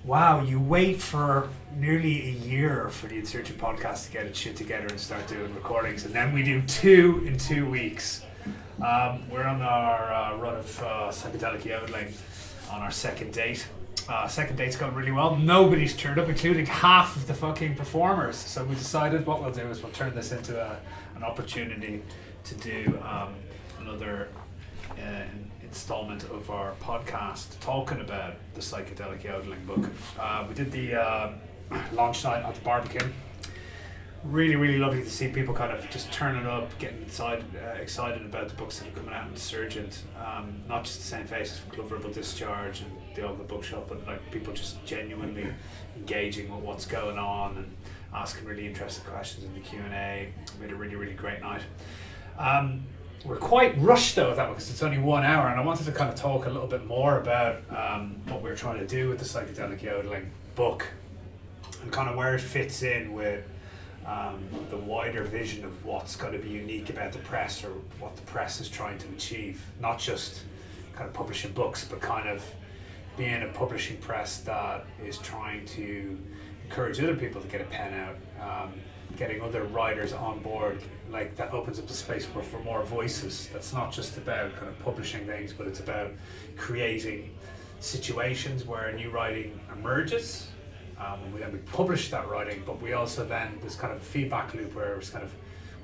wow, you wait for nearly a year for the Insurgent podcast to get its shit together and start doing recordings, and then we do 2 in 2 weeks. We're on our run of Psychedelic Yodelling on our second date. Second date's going really well. Nobody's turned up, including half of the fucking performers. So we decided what we'll do is we'll turn this into an opportunity to do another installment of our podcast talking about the Psychedelic Yodelling book. We did the launch night at the barbecue. Really, really lovely to see people kind of just turning up, getting excited about the books that are coming out in Insurgent. Not just the same faces from Club Verbal Discharge and the Oval Bookshop, but like people just genuinely engaging with what's going on and asking really interesting questions in the Q&A. We had a really, really great night. We're quite rushed though at that one because it's only 1 hour, and I wanted to kind of talk a little bit more about what we're trying to do with the Psychedelic Yodelling book and kind of where it fits in with the wider vision of what's going to be unique about the press or what the press is trying to achieve. Not just kind of publishing books, but kind of being a publishing press that is trying to encourage other people to get a pen out, getting other writers on board. Like that opens up the space for more voices. That's not just about kind of publishing things, but it's about creating situations where a new writing emerges. And we publish that writing, but we also then, there's kind of a feedback loop where it's kind of,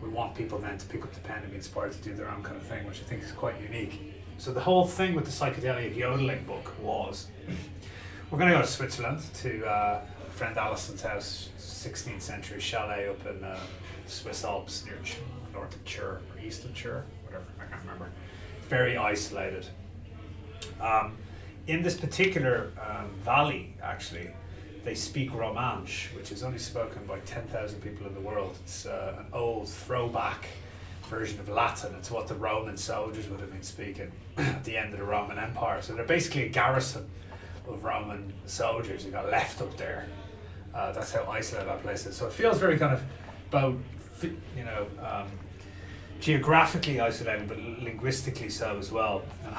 we want people then to pick up the pen and be inspired to do their own kind of thing, which I think is quite unique. So the whole thing with the Psychedelic Yodelling book was, we're going to go to Switzerland to friend Alison's house, 16th century chalet up in Swiss Alps near north of Chur, or east of Chur, whatever, I can't remember. Very isolated. In this particular valley, actually, they speak Romansh, which is only spoken by 10,000 people in the world. It's an old throwback version of Latin. It's what the Roman soldiers would have been speaking at the end of the Roman Empire. So they're basically a garrison of Roman soldiers who got left up there. That's how isolated that place is. So it feels very kind of both, geographically isolated, but linguistically so as well, and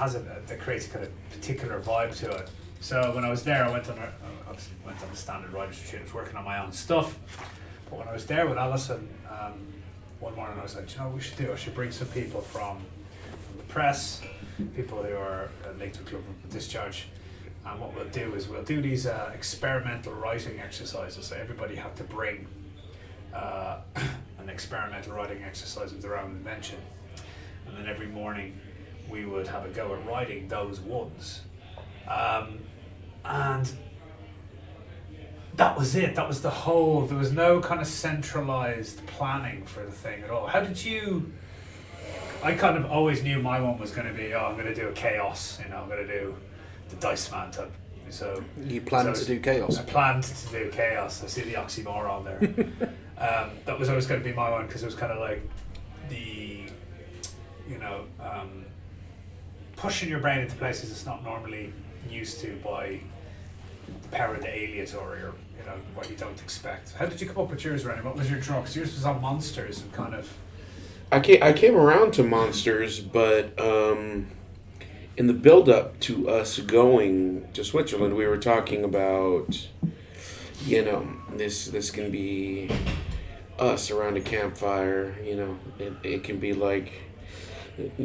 that creates a kind of particular vibe to it. So when I was there, I went on a standard writer's retreat. I was working on my own stuff, but when I was there with Alison, one morning I was like, you know what we should do? I should bring some people from the press, people who are linked to Club Verbal Discharge, and what we'll do is we'll do these experimental writing exercises. So everybody had to bring an experimental writing exercise of their own invention, and then every morning we would have a go at writing those ones. And that was it. That was the whole. There was no kind of centralized planning for the thing at all. How did you? I kind of always knew my one was going to be, I'm going to do a chaos. I'm going to do the Dice Man type. So you planned to do chaos. I planned to do chaos. I see the oxymoron there. That was always going to be my one because it was kind of like the, pushing your brain into places it's not normally used to by the power of the aleatory or what you don't expect. How did you come up with yours, Rennie? What was your draw? Because yours was on monsters and kind of. I came around to monsters, but in the build-up to us going to Switzerland, we were talking about, this can be us around a campfire. It can be like,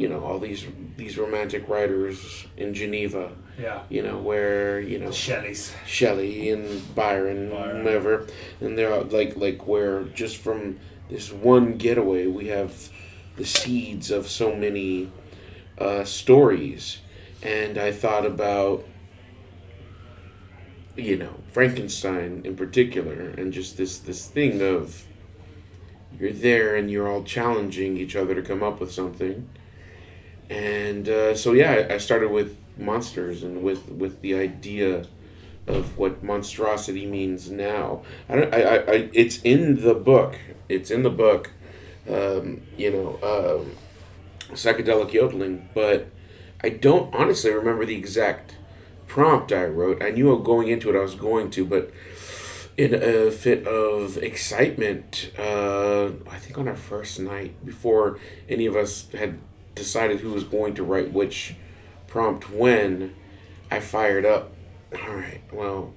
all these romantic writers in Geneva. Yeah. Where Shelley and Byron. Whatever, and they're like where just from this one getaway we have the seeds of so many stories, and I thought about Frankenstein in particular, and just this thing of you're there and you're all challenging each other to come up with something, and I started with monsters and with the idea of what monstrosity means now. It's in the book. Psychedelic Yodeling, but I don't honestly remember the exact prompt I wrote. I knew going into it I was going to, but in a fit of excitement, I think on our first night, before any of us had decided who was going to write which prompt when, I fired up. All right, well,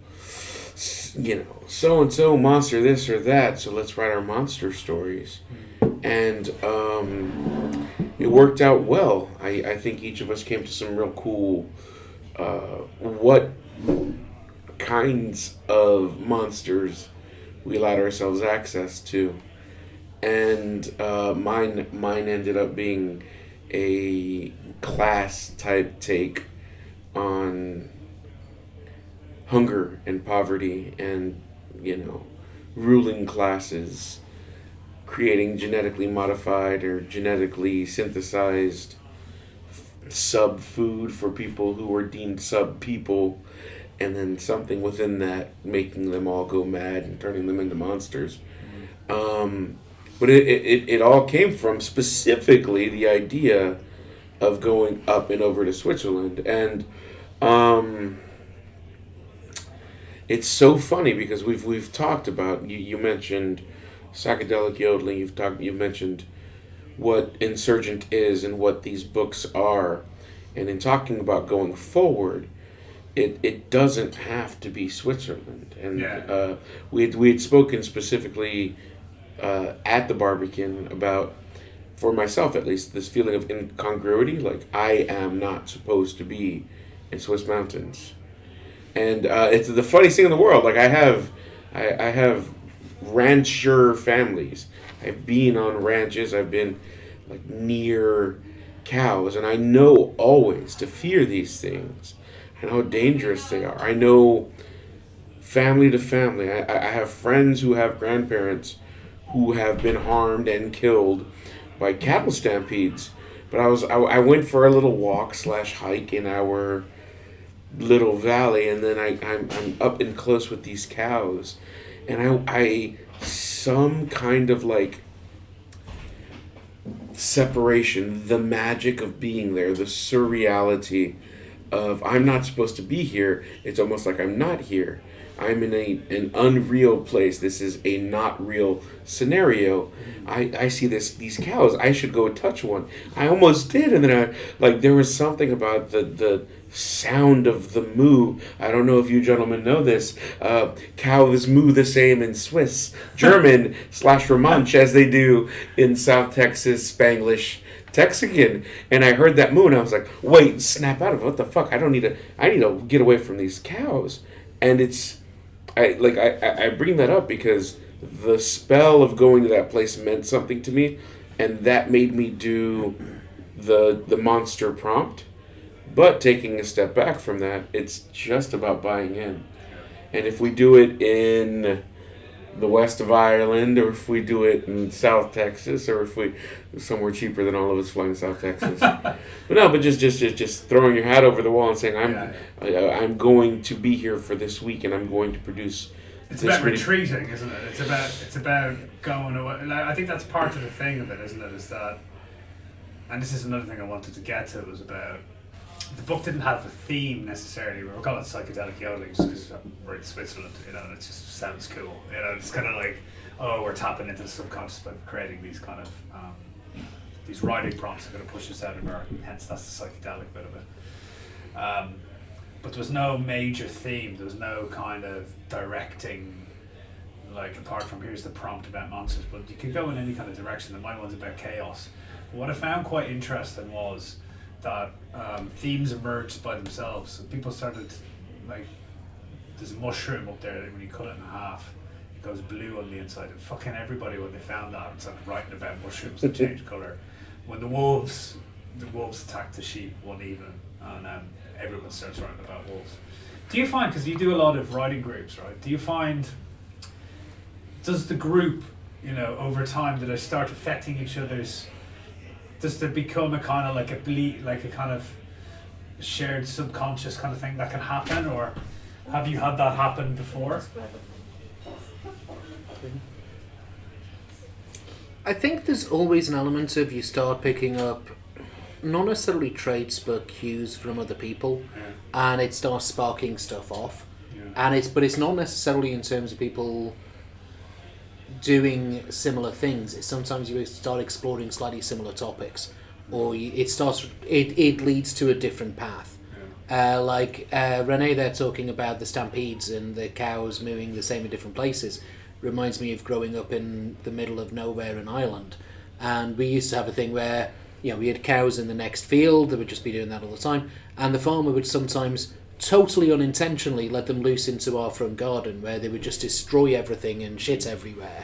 so and so monster this or that, so let's write our monster stories. And it worked out well. I think each of us came to some real cool what kinds of monsters we allowed ourselves access to. And mine ended up being a class type take on hunger and poverty and, ruling classes creating genetically modified or genetically synthesized sub food for people who were deemed sub people, and then something within that making them all go mad and turning them into monsters. But it all came from specifically the idea of going up and over to Switzerland. And it's so funny because we've talked about, you mentioned Psychedelic Yodeling, you've mentioned what Insurgent is and what these books are. And in talking about going forward, it doesn't have to be Switzerland. And we had spoken specifically at the Barbican about, for myself at least, this feeling of incongruity. Like, I am not supposed to be in Swiss mountains. And it's the funniest thing in the world. Like, I have rancher families. I've been on ranches. I've been like near cows, and I know always to fear these things and how dangerous they are. I know family to family. I have friends who have grandparents who have been harmed and killed by cattle stampedes. But I went for a little walk / hike in our little valley, and then I'm up and close with these cows, and I some kind of like separation, the magic of being there, the surreality of I'm not supposed to be here. It's almost like I'm not here. I'm in an unreal place. This is a not real scenario. I see these cows. I should go touch one. I almost did, and then there was something about the sound of the moo. I don't know if you gentlemen know this. Cows moo the same in Swiss, German / Romansh as they do in South Texas, Spanglish, Texican. And I heard that moo, and I was like, wait, snap out of it. What the fuck? I need to get away from these cows. And I bring that up because the spell of going to that place meant something to me, and that made me do the monster prompt. But taking a step back from that, it's just about buying in. And if we do it in the west of Ireland, or if we do it in South Texas, or if we somewhere cheaper than all of us flying to South Texas, but just throwing your hat over the wall and saying I'm going to be here for this week, and I'm going to produce. It's about retreating, isn't it? It's about going away. Like, I think that's part of the thing of it, isn't it? Is that, and this is another thing I wanted to get to, was about. The book didn't have a theme necessarily. We were calling it Psychedelic Yodelling just because we're in Switzerland, and it just sounds cool. It's kind of like, we're tapping into the subconscious by creating these kind of these writing prompts that are going to push us out of our. Hence, that's the psychedelic bit of it. But there was no major theme. There was no kind of directing, like, apart from here's the prompt about monsters. But you could go in any kind of direction. And my one's about chaos. But what I found quite interesting was that themes emerged by themselves. So people started, like, there's a mushroom up there that when you cut it in half, it goes blue on the inside. And fucking everybody, when they found that, started writing about mushrooms that change colour. When the wolves attacked the sheep one evening, and everyone starts writing about wolves. Do you find, because you do a lot of writing groups, right? Do you find, does the group, over time, do they start affecting each other's? Does there become a kind of like a kind of shared subconscious kind of thing that can happen, or have you had that happen before? I think there's always an element of you start picking up, not necessarily traits, but cues from other people, and it starts sparking stuff off. And it's not necessarily in terms of people doing similar things. It's sometimes you start exploring slightly similar topics, or it leads to a different path. Renee there talking about the stampedes and the cows moving the same in different places reminds me of growing up in the middle of nowhere in Ireland. And we used to have a thing where, we had cows in the next field, they would just be doing that all the time, and the farmer would sometimes totally unintentionally let them loose into our front garden where they would just destroy everything and shit everywhere.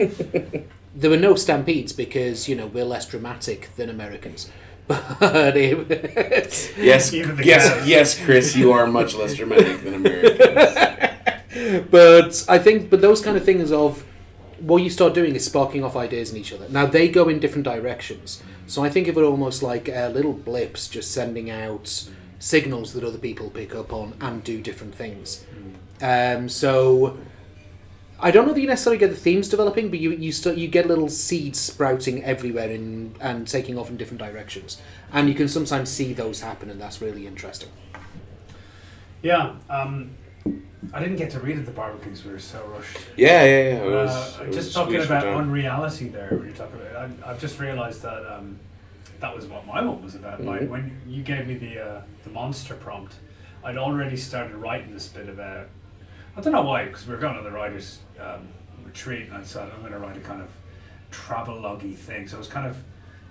There were no stampedes because, we're less dramatic than Americans. But yes, Chris, you are much less dramatic than Americans. But those kind of things of what you start doing is sparking off ideas in each other. Now they go in different directions, so I think of it almost like little blips, just sending out signals that other people pick up on and do different things. So I don't know that you necessarily get the themes developing, but you get little seeds sprouting everywhere and taking off in different directions, and you can sometimes see those happen, and that's really interesting. Yeah, I didn't get to read at the barbecues. We were so rushed. Yeah. It was just talking about unreality there. When you're talking about, I've just realised that that was what my one was about. Mm-hmm. Like when you gave me the monster prompt, I'd already started writing this bit about. I don't know why, because we were going on the writers' retreat, and I decided I'm going to write a kind of travel-loggy thing. So I was kind of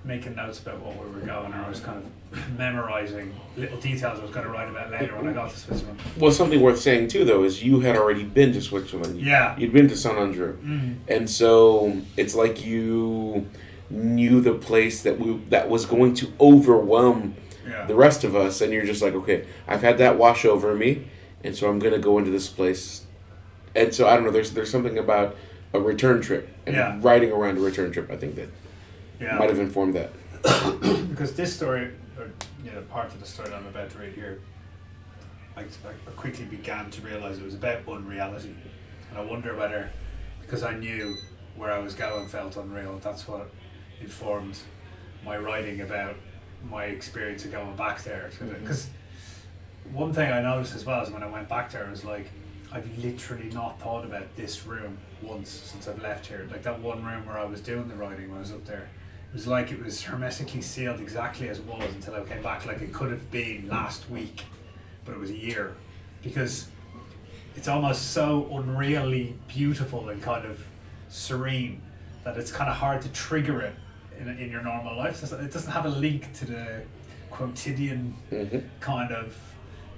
making notes about what we were going, or I was kind of memorising little details I was going to write about later when I got to Switzerland. Well, something worth saying too, though, is you had already been to Switzerland. Yeah. You'd been to San Andrew. And so it's like you knew the place that was going to overwhelm the rest of us, and you're just like, okay, I've had that wash over me, and so I'm going to go into this place. And so, I don't know, there's something about a return trip and writing around a return trip, I think that might have informed that. Because this story, or part of the story that I'm about to read here, I quickly began to realise it was about unreality. And I wonder whether, because I knew where I was going felt unreal, that's what informed my writing about my experience of going back there. Because one thing I noticed as well is when I went back there, I was like, I've literally not thought about this room once since I've left here. Like that one room where I was doing the writing when I was up there, it was like it was hermetically sealed exactly as it was until I came back. Like it could have been last week, but it was a year, because it's almost so unreally beautiful and kind of serene that it's kind of hard to trigger it in your normal life. It doesn't have a link to the quotidian kind of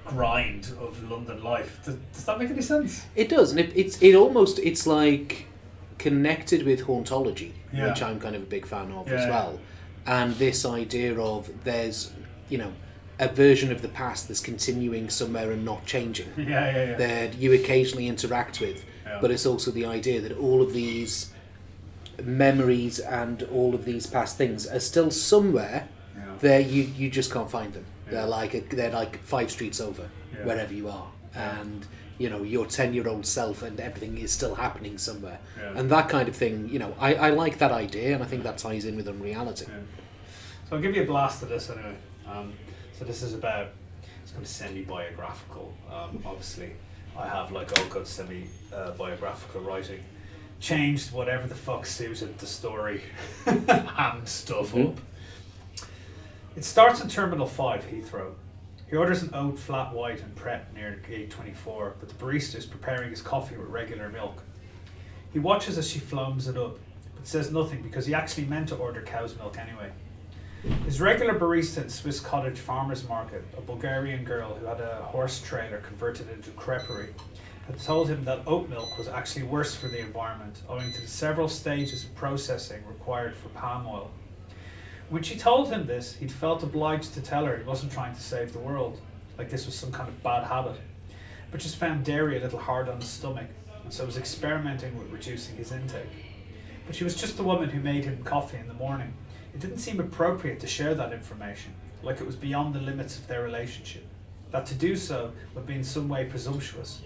grind of London life. Does that make any sense? It does, and it's like connected with hauntology, which I'm kind of a big fan of as well. And this idea of there's a version of the past that's continuing somewhere and not changing. That you occasionally interact with, but it's also the idea that all of these memories and all of these past things are still somewhere. There, you just can't find them. They're like 5 streets over, wherever you are, and your 10-year-old self and everything is still happening somewhere, and that kind of thing. I like that idea, and I think that ties in with unreality. So I'll give you a blast of this anyway. So this is about, it's kind of semi-biographical. Obviously, I have like all good semi-biographical writing. Changed whatever the fuck suited the story, hammed stuff up. It starts in Terminal 5, Heathrow. He orders an oat flat white and Pret near gate 24, but the barista is preparing his coffee with regular milk. He watches as she foams it up, but says nothing because he actually meant to order cow's milk anyway. His regular barista in Swiss Cottage Farmers Market, a Bulgarian girl who had a horse trailer converted into a creperie, had told him that oat milk was actually worse for the environment, owing to the several stages of processing required for palm oil. When she told him this, he'd felt obliged to tell her he wasn't trying to save the world, like this was some kind of bad habit, but just found dairy a little hard on his stomach, and so was experimenting with reducing his intake. But she was just the woman who made him coffee in the morning. It didn't seem appropriate to share that information, like it was beyond the limits of their relationship, that to do so would be in some way presumptuous,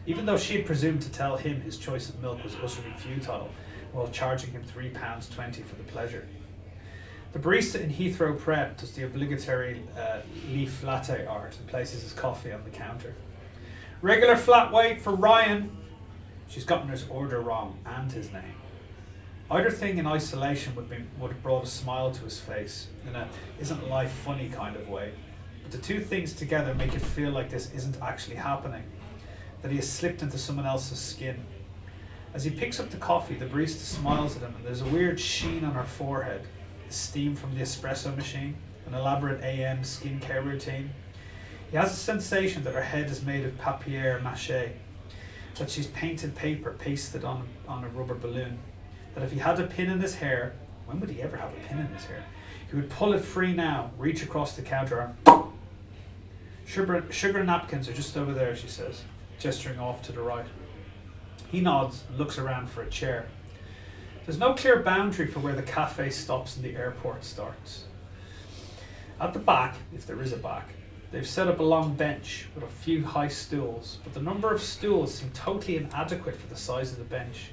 even though she had presumed to tell him his choice of milk was utterly futile, while charging him £3.20 for the pleasure. The barista in Heathrow Pret does the obligatory leaf latte art and places his coffee on the counter. Regular flat white for Ryan. She's gotten his order wrong and his name. Either thing in isolation would have brought a smile to his face in a isn't life funny kind of way. but the two things together make it feel like this isn't actually happening, that he has slipped into someone else's skin. As he picks up the coffee, the barista smiles at him, and there's a weird sheen on her forehead, the steam from the espresso machine, an elaborate AM skincare routine. He has a sensation that her head is made of papier-mâché, that she's painted paper pasted on a rubber balloon, that if he had a pin in his hair, when would he ever have a pin in his hair? He would pull it free now, reach across the counter, and sugar napkins are just over there, she says, gesturing off to the right. He nods and looks around for a chair. There's no clear boundary for where the cafe stops and the airport starts. At the back, if there is a back, they've set up a long bench with a few high stools, but the number of stools seem totally inadequate for the size of the bench.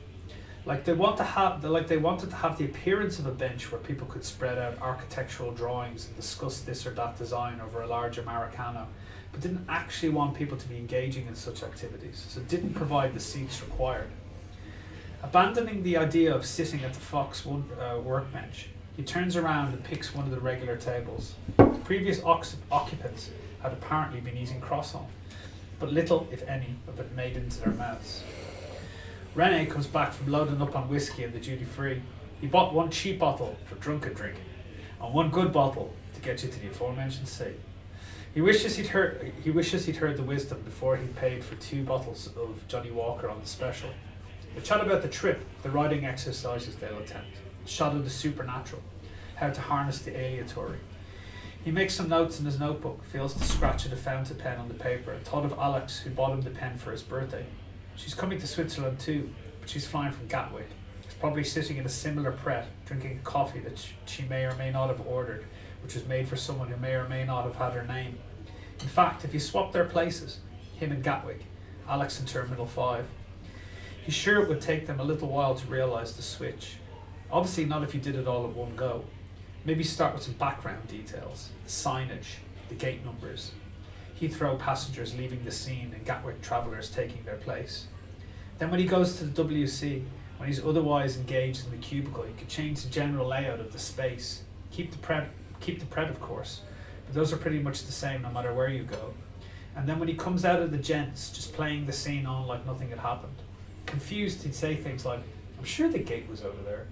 Like they wanted to have the appearance of a bench where people could spread out architectural drawings and discuss this or that design over a large Americano, but didn't actually want people to be engaging in such activities, so didn't provide the seats required. Abandoning the idea of sitting at the Fox workbench, he turns around and picks one of the regular tables. The previous occupants had apparently been eating croissant, but little, if any, of it made into their mouths. Rene comes back from loading up on whiskey in the duty-free. He bought one cheap bottle for drunken drinking, and one good bottle to get you to the aforementioned seat. He wishes he'd heard the wisdom before he paid for 2 bottles of Johnny Walker on the special. They chat about the trip, the riding exercises they'll attempt, the shot of the supernatural, how to harness the aleatory. He makes some notes in his notebook, feels the scratch of the fountain pen on the paper, and thought of Alex, who bought him the pen for his birthday. She's coming to Switzerland too, but she's flying from Gatwick. She's probably sitting in a similar Pret, drinking a coffee that she may or may not have ordered, which was made for someone who may or may not have had her name. In fact, if you swap their places, him in Gatwick, Alex in Terminal 5, he's sure it would take them a little while to realise the switch. Obviously not if you did it all at one go. Maybe start with some background details, the signage, the gate numbers, Heathrow passengers leaving the scene and Gatwick travellers taking their place. Then when he goes to the WC, when he's otherwise engaged in the cubicle, he could change the general layout of the space. Keep the pred of course, but those are pretty much the same no matter where you go. And then when he comes out of the gents, just playing the scene on like nothing had happened. Confused, he'd say things like, I'm sure the gate was over there.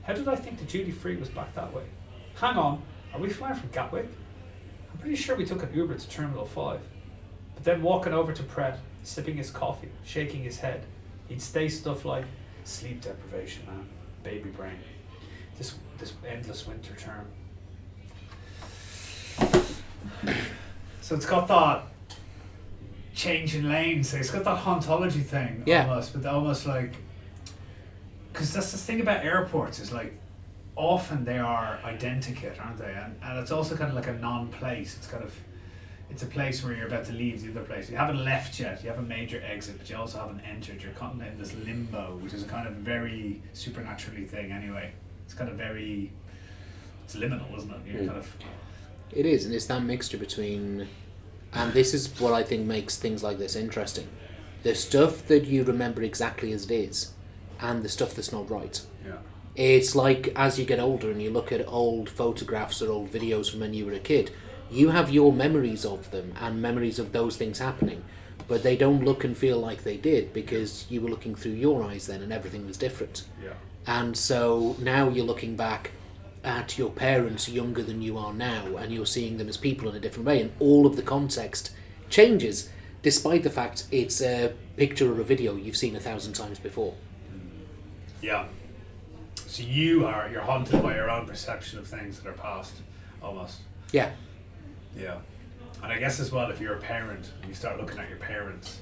How did I think the duty-free was back that way? Hang on, are we flying from Gatwick? I'm pretty sure we took an Uber to Terminal 5. But then walking over to Pret, sipping his coffee, shaking his head, he'd say stuff like, sleep deprivation, man, baby brain, this endless winter term. So it's got that change in lanes, so it's got that hauntology thing, almost, but almost like, because that's the thing about airports, is like, often they are identikit, aren't they? And it's also kind of like a non-place. It's a place where you're about to leave the other place. You haven't left yet, you haven't made your exit, but you also haven't entered. You're caught in this limbo, which is a kind of very supernaturally thing anyway. It's kind of very, it's liminal, isn't it? You're kind of... It is, and it's that mixture between, and this is what I think makes things like this interesting. The stuff that you remember exactly as it is, and the stuff that's not right. Yeah. It's like as you get older and you look at old photographs or old videos from when you were a kid, you have your memories of them and memories of those things happening, but they don't look and feel like they did because you were looking through your eyes then and everything was different. Yeah. And so now you're looking back at your parents younger than you are now and you're seeing them as people in a different way, and all of the context changes despite the fact it's a picture or a video you've seen 1,000 times before. Yeah. So you're haunted by your own perception of things that are past, almost. Yeah. Yeah. And I guess as well, if you're a parent and you start looking at your parents,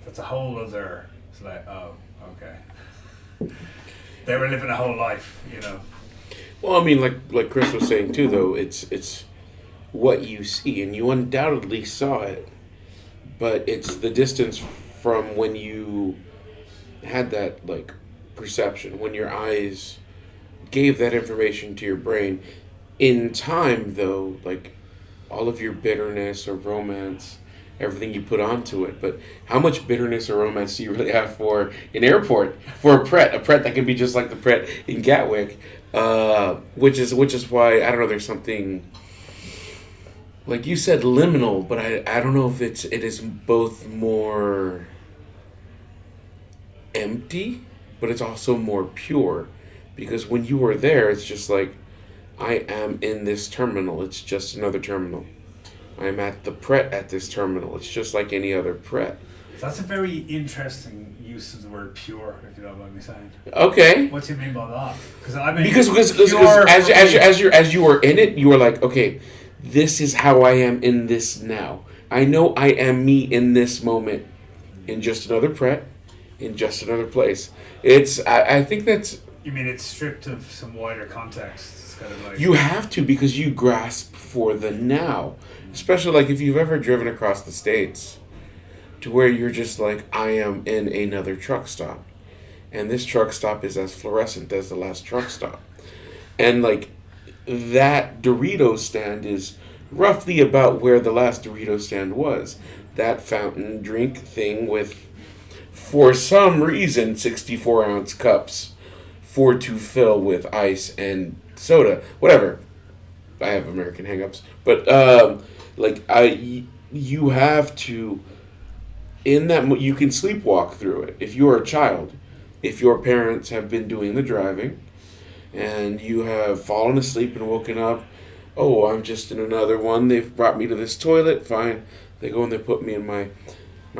that's a whole other, it's like, oh, okay. They were living a whole life, you know. Well, I mean, like Chris was saying too, though, it's what you see, and you undoubtedly saw it, but it's the distance from when you had that, like, perception, when your eyes gave that information to your brain. In time, though, like, all of your bitterness or romance, everything you put onto it, but how much bitterness or romance do you really have for an airport, for a Pret that can be just like the Pret in Gatwick, which is why, I don't know, there's something like you said, liminal, but I don't know if it is both more empty, but it's also more pure, because when you are there, it's just like, I am in this terminal. It's just another terminal. I'm at the Pret at this terminal. It's just like any other Pret. That's a very interesting use of the word pure, if you don't mind me saying. Okay. What do you mean by that? Because I mean, Because as you are in it, you are like, okay, this is how I am in this now. I know I am me in this moment, in just another Pret, in just another place. I think that's... You mean it's stripped of some wider context? It's kind of like... You have to, because you grasp for the now. Especially like if you've ever driven across the States, to where you're just like, I am in another truck stop. And this truck stop is as fluorescent as the last truck stop. And like, that Dorito stand is roughly about where the last Dorito stand was. That fountain drink thing with, for some reason, 64-ounce cups to fill with ice and soda. Whatever. I have American hang-ups. But, you have to... In that, you can sleepwalk through it. If you are a child, if your parents have been doing the driving, and you have fallen asleep and woken up, oh, I'm just in another one. They've brought me to this toilet. Fine. They go and they put me in my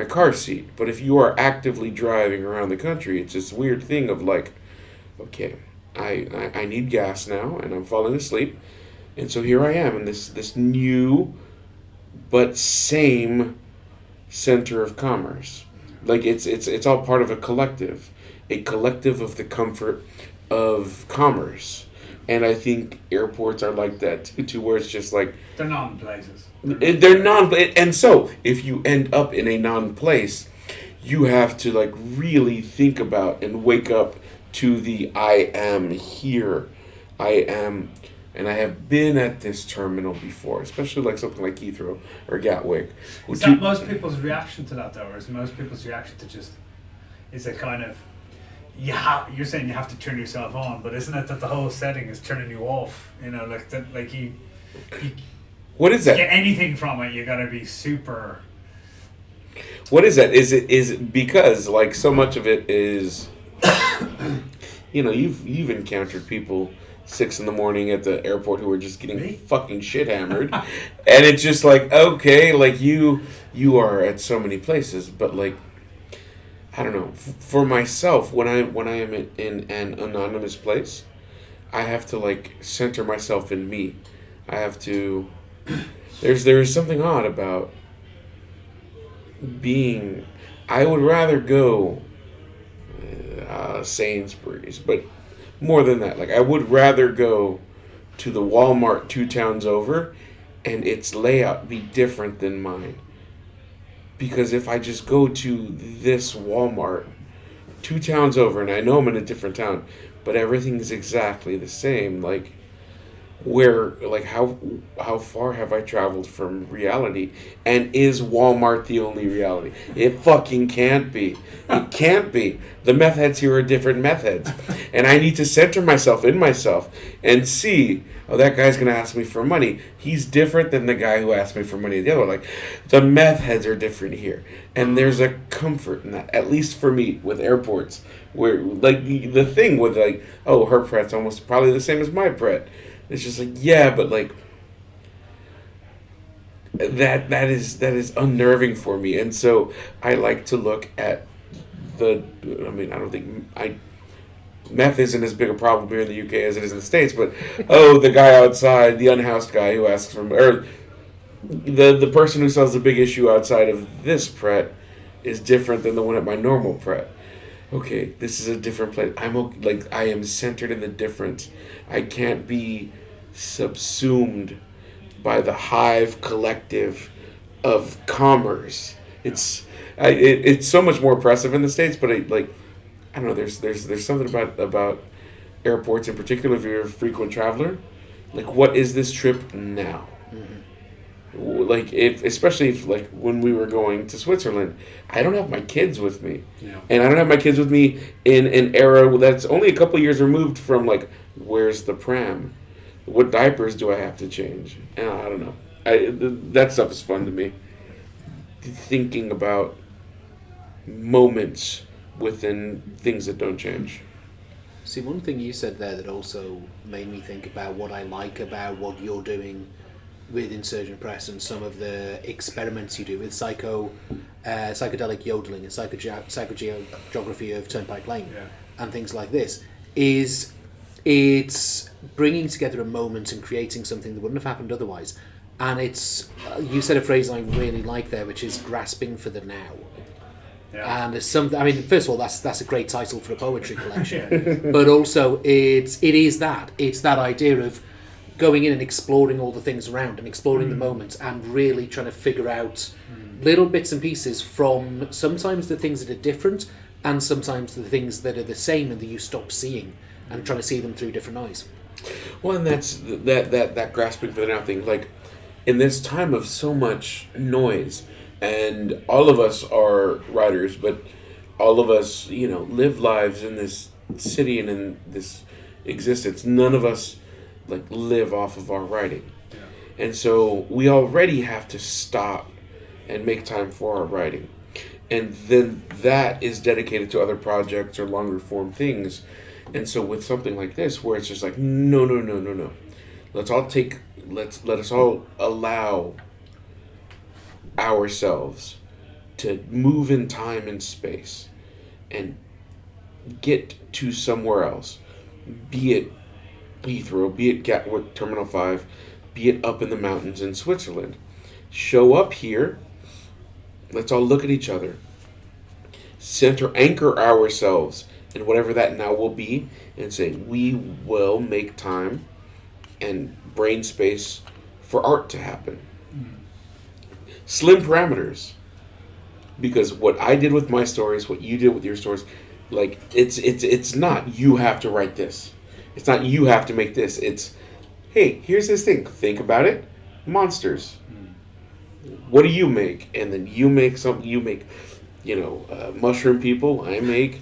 car seat. But if you are actively driving around the country, it's this weird thing of like, okay, I need gas now, and I'm falling asleep, and so here I am in this new, but same center of commerce. Like it's all part of a collective of the comfort of commerce. And I think airports are like that too, where it's just like they're non-places. They're non, and so if you end up in a non-place, you have to like really think about and wake up to the I am here, I am. And I have been at this terminal before, especially like something like Heathrow or Gatwick. Is that most people's reaction to that, though, or is most people's reaction to just, is it kind of, you're saying you have to turn yourself on, but isn't it that the whole setting is turning you off? You know, like that, like you what is that? Get anything from it, you gotta be super. What is that? Is it because like so much of it is, you know, you've encountered people 6 a.m. at the airport who are just getting fucking shit hammered, and it's just like, okay, like you are at so many places, but like, I don't know. For myself, when I am in an anonymous place, I have to like center myself in me. I have to. There's something odd about being. I would rather go Sainsbury's, but more than that, like I would rather go to the Walmart 2 towns over, and its layout be different than mine. Because if I just go to this Walmart 2 towns over, and I know I'm in a different town, but everything's exactly the same, like how far have I traveled from reality? And is Walmart the only reality? It fucking can't be. It can't be. The meth heads here are different meth heads. And I need to center myself in myself and see, oh, that guy's going to ask me for money. He's different than the guy who asked me for money the other one. Like, the meth heads are different here. And there's a comfort in that, at least for me, with airports. Where, like, the thing with, like, oh, her Pret's almost probably the same as my Pret. It's just like, yeah, but like that is unnerving for me, and so I like to look at the. I mean, I don't think meth isn't as big a problem here in the UK as it is in the States, but oh, the guy outside, the unhoused guy who asks for, or the person who sells the big issue outside of this Pret is different than the one at my normal Pret. Okay, this is a different place. I am centered in the difference. I can't be subsumed by the hive collective of commerce. It's so much more oppressive in the States, but I don't know. There's something about airports in particular. If you're a frequent traveler, like, what is this trip now? Mm-hmm. Like, especially if like when we were going to Switzerland, I don't have my kids with me, and I don't have my kids with me in an era that's only a couple years removed from like, where's the pram? What diapers do I have to change? I don't know. That stuff is fun to me. Thinking about moments within things that don't change. See, one thing you said there that also made me think about what I like about what you're doing with Insurgent Press and some of the experiments you do with psychedelic yodeling and psychogeography of Turnpike Lane and things like this, is it's bringing together a moment and creating something that wouldn't have happened otherwise. And it's, you said a phrase I really like there, which is grasping for the now. Yeah. And it's something. I mean, first of all, that's a great title for a poetry collection. But also, it's that idea of going in and exploring all the things around and exploring the moments and really trying to figure out little bits and pieces from sometimes the things that are different and sometimes the things that are the same and that you stop seeing and trying to see them through different eyes. Well, and that's that grasping for the now thing. Like in this time of so much noise. And all of us are writers, but all of us, live lives in this city and in this existence. None of us live off of our writing. Yeah. And so we already have to stop and make time for our writing. And then that is dedicated to other projects or longer form things. And so with something like this, where it's just like, no. Let us all allow ourselves to move in time and space and get to somewhere else, be it Heathrow, be it Gatwick Terminal 5, be it up in the mountains in Switzerland. Show up here, let's all look at each other, anchor ourselves in whatever that now will be, and say we will make time and brain space for art to happen. Slim parameters, because what I did with my stories, what you did with your stories, it's not you have to write this, it's not you have to make this. It's, hey, here's this thing. Think about it. Monsters. What do you make? And then you make something. You make, mushroom people. I make,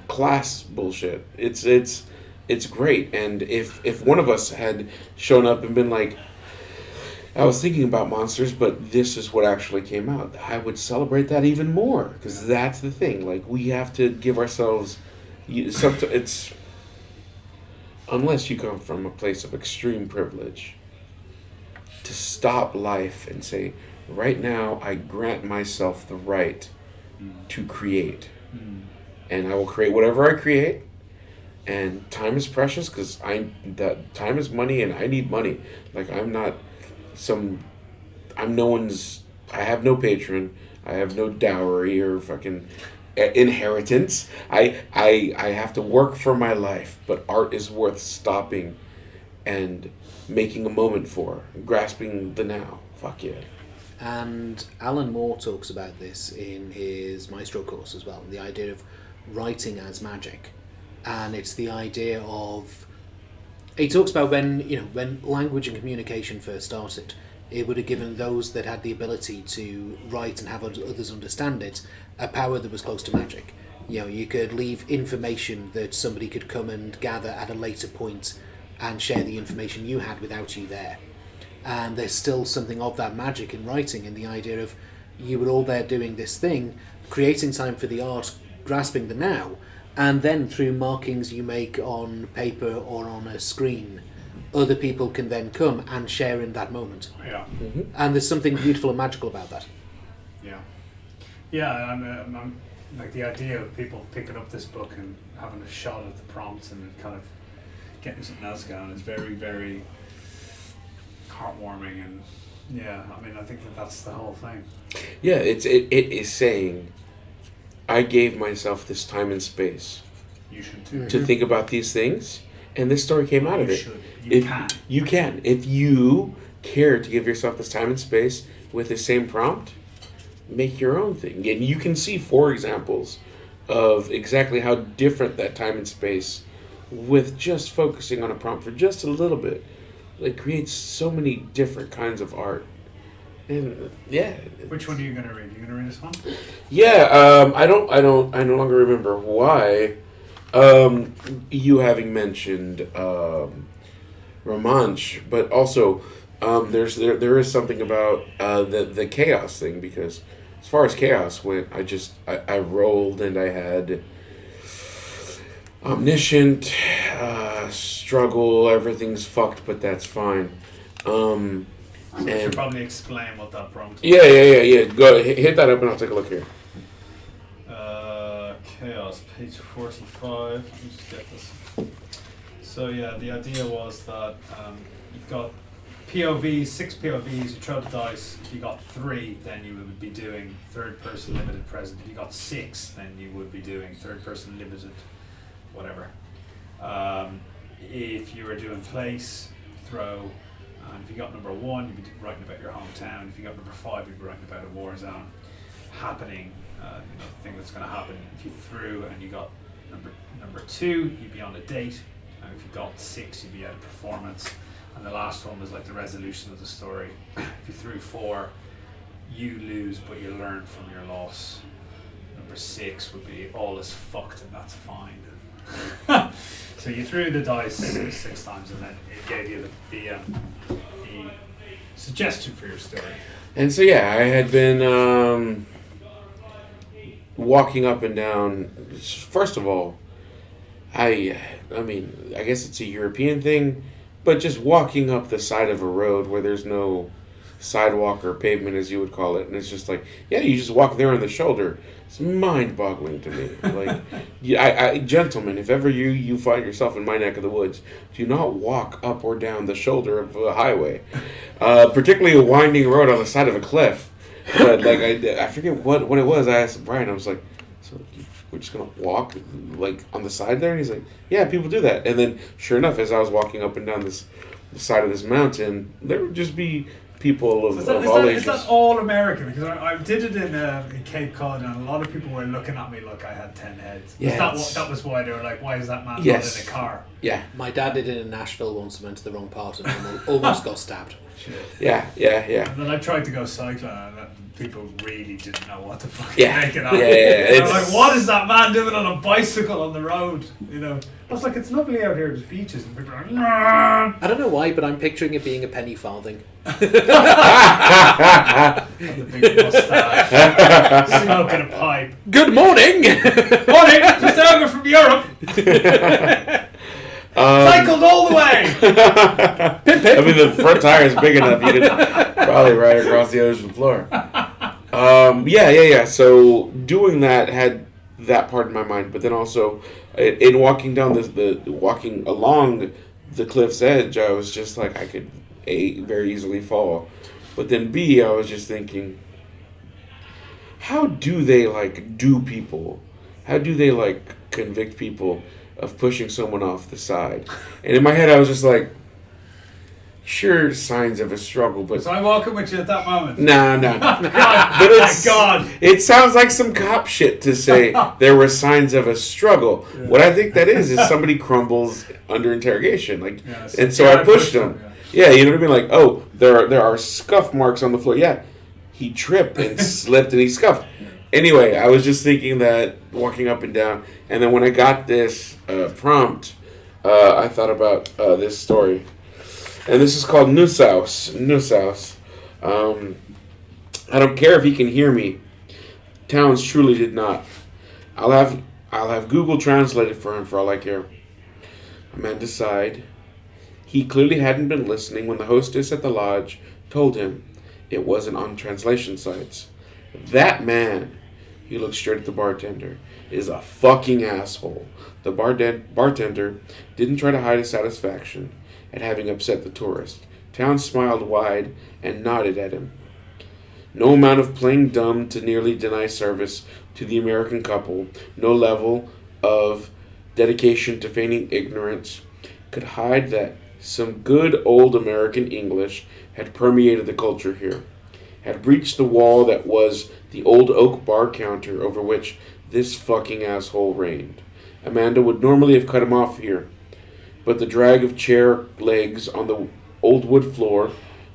class bullshit. It's great. And if one of us had shown up and been like, I was thinking about monsters, but this is what actually came out, I would celebrate that even more, because that's the thing. We have to give ourselves. It's unless you come from a place of extreme privilege, to stop life and say, right now I grant myself the right to create, and I will create whatever I create. And time is precious, because time is money, and I need money. I have no patron, I have no dowry or fucking inheritance. I have to work for my life, but art is worth stopping and making a moment for, grasping the now. Fuck yeah. And Alan Moore talks about this in his Maestro course as well, the idea of writing as magic. And it's the idea of, he talks about when language and communication first started, it would have given those that had the ability to write and have others understand it a power that was close to magic. You could leave information that somebody could come and gather at a later point and share the information you had without you there. And there's still something of that magic in writing, and the idea of you were all there doing this thing, creating time for the art, grasping the now, and then through markings you make on paper or on a screen, other people can then come and share in that moment. Yeah. Mm-hmm. And there's something beautiful and magical about that. Yeah. Yeah, I'm like the idea of people picking up this book and having a shot at the prompts and kind of getting something else going is very, very heartwarming. And I think that's the whole thing. Yeah, it is saying, I gave myself this time and space. You should too. To think about these things, and this story came out of it. You can. If you care to give yourself this time and space with the same prompt, make your own thing. And you can see 4 examples of exactly how different that time and space, with just focusing on a prompt for just a little bit, creates so many different kinds of art. And which one are you gonna read? You gonna read this one? Yeah, I no longer remember why. You having mentioned Romansh, but also There is something about the chaos thing, because as far as chaos went, I rolled and I had omniscient, struggle, everything's fucked, but that's fine. So we should probably explain what that prompt was. Yeah. Go hit that up and I'll take a look here. Chaos, page 45. Let me just get this. So yeah, the idea was that you've got POVs, 6 POVs, you throw the dice. If you got 3, then you would be doing third person limited present. If you got 6, then you would be doing third person limited whatever. If you were doing place, throw, and if you got number 1, you'd be writing about your hometown. If you got number 5, you'd be writing about a war zone happening, the thing that's going to happen. If you threw and you got number 2, you'd be on a date, and if you got 6, you'd be at a performance. And the last one was like the resolution of the story. If you threw 4, you lose, but you learn from your loss. Number 6 would be all is fucked, and that's fine. So you threw the dice 6 times, and then it gave you the suggestion for your story. And so yeah, I had been walking up and down. First of all, I mean, I guess it's a European thing, but just walking up the side of a road where there's no sidewalk or pavement, as you would call it, and it's just like, yeah, you just walk there on the shoulder. It's mind-boggling to me. Like, I gentlemen, if ever you find yourself in my neck of the woods, do not walk up or down the shoulder of a highway, particularly a winding road on the side of a cliff. But like, I forget what it was. I asked Brian. I was like, so we're just gonna walk like on the side there? And he's like, yeah, people do that. And then, sure enough, as I was walking up and down the side of this mountain, there would just be people of all ages. Is that all American? Because I did it in Cape Cod, and a lot of people were looking at me like I had 10 heads. Yeah, that was why they were like, why is that man not in a car? Yeah. My dad did it in Nashville once and went to the wrong part and almost got stabbed. Yeah. And then I tried to go cycling, and people really didn't know what the fuck to make it out. Yeah. They're like, what is that man doing on a bicycle on the road? I was like, it's lovely out here, there's beaches, and people are like, nah. I don't know why, but I'm picturing it being a penny farthing. And the big mustache, smoking a pipe. Good morning! Morning, just over from Europe. Cycled all the way. I mean, the front tire is big enough you could probably ride across the ocean floor. Yeah. So doing that had that part in my mind, but then also in walking down walking along the cliff's edge, I was just like, I could A, very easily fall, but then B, I was just thinking, how do they do people? How do they convict people of pushing someone off the side? And in my head, I was just like, sure, signs of a struggle, but... So I'm walking with you at that moment? No. God. It sounds like some cop shit to say there were signs of a struggle. Yeah. What I think that is somebody crumbles under interrogation. And so I pushed him. Yeah, you know what I mean? Like, oh, there are scuff marks on the floor. Yeah, he tripped and slipped and he scuffed. Anyway, I was just thinking that walking up and down, and then when I got this prompt, I thought about this story. And this is called Nusaus. I don't care if he can hear me. Towns truly did not. I'll have Google translate it for him for all I care. Amanda sighed. He clearly hadn't been listening when the hostess at the lodge told him it wasn't on translation sites. That man, he looked straight at the bartender, is a fucking asshole. The bartender didn't try to hide his satisfaction at having upset the tourist. Town smiled wide and nodded at him. No amount of playing dumb to nearly deny service to the American couple, no level of dedication to feigning ignorance, could hide that some good old American English had permeated the culture here, had breached the wall that was the old oak bar counter over which this fucking asshole reigned. Amanda would normally have cut him off here, but the drag of chair legs on the old wood floor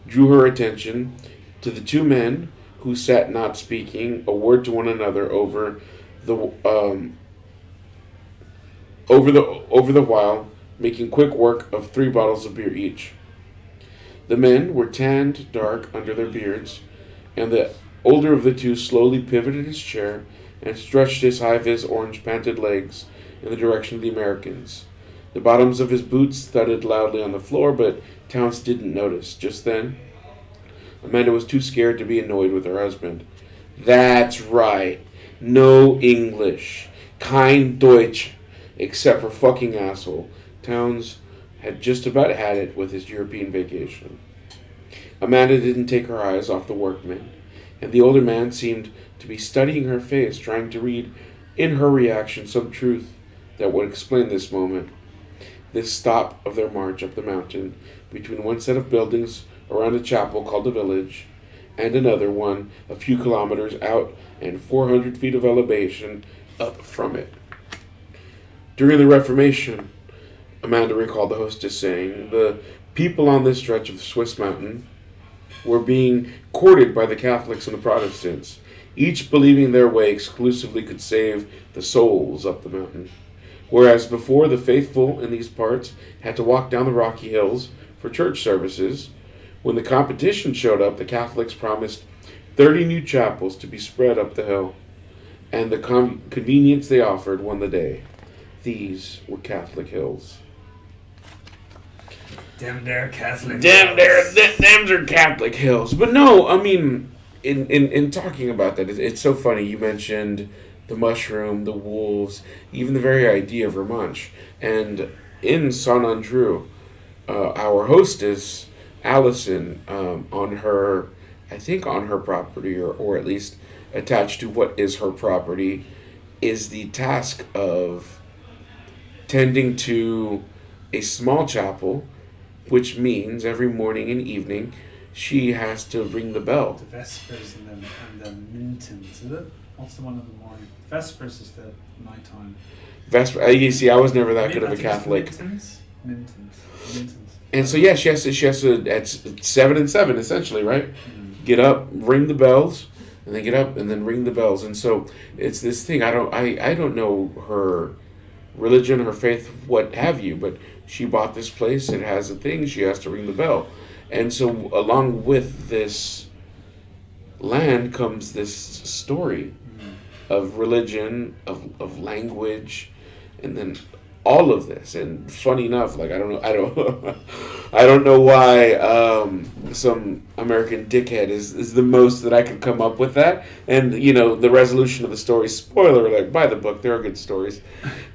drew her attention to the two men who sat not speaking a word to one another over the while, making quick work of 3 bottles of beer each. The men were tanned dark under their beards, and the older of the two slowly pivoted his chair and stretched his high-vis orange-panted legs in the direction of the Americans. The bottoms of his boots thudded loudly on the floor, but Towns didn't notice. Just then, Amanda was too scared to be annoyed with her husband. That's right. No English. Kein Deutsch. Except for fucking asshole. Towns had just about had it with his European vacation. Amanda didn't take her eyes off the workman, and the older man seemed to be studying her face, trying to read in her reaction some truth that would explain this moment. This stop of their march up the mountain, between one set of buildings around a chapel called the village, and another one a few kilometers out and 400 feet of elevation up from it. During the Reformation, Amanda recalled the hostess saying, the people on this stretch of Swiss mountain were being courted by the Catholics and the Protestants, each believing their way exclusively could save the souls up the mountain. Whereas before, the faithful in these parts had to walk down the rocky hills for church services. When the competition showed up, the Catholics promised 30 new chapels to be spread up the hill, and the convenience they offered won the day. These were Catholic hills. Them there Catholic Them's are Catholic hills. But no, I mean, in talking about that, it's so funny. You mentioned the mushroom, the wolves, even the very idea of Romanche. And in Saint Andrew, our hostess, Allison, on her property, or at least attached to what is her property, is the task of tending to a small chapel, which means every morning and evening she has to ring the bell. The Vespers and the Mintons, is it? What's the one in the morning? Vespers is the nighttime. You see, I was never that good of a Catholic. Mintons. And so yeah, she has to at 7 and 7 essentially, right? Get up, ring the bells, and then get up and then ring the bells. And so it's this thing. I don't know her religion, her faith, what have you, but she bought this place. It has a thing. She has to ring the bell. And so along with this land comes this story of religion, of language, and then all of this. And funny enough, like I don't know why some American dickhead is the most that I could come up with that. And you know, the resolution of the story, spoiler alert, by the book, there are good stories,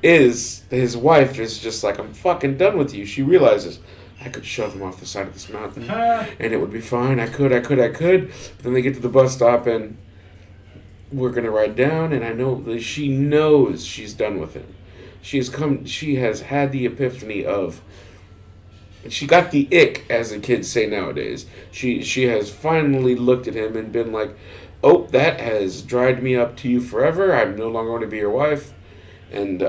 is his wife is just like, I'm fucking done with you. She realizes, I could shove him off the side of this mountain and it would be fine. I could. But then they get to the bus stop and we're going to ride down, and I know that she knows she's done with him. She has had the epiphany of, she got the ick, as the kids say nowadays. She has finally looked at him and been like, oh, that has dried me up to you forever. I'm no longer going to be your wife. And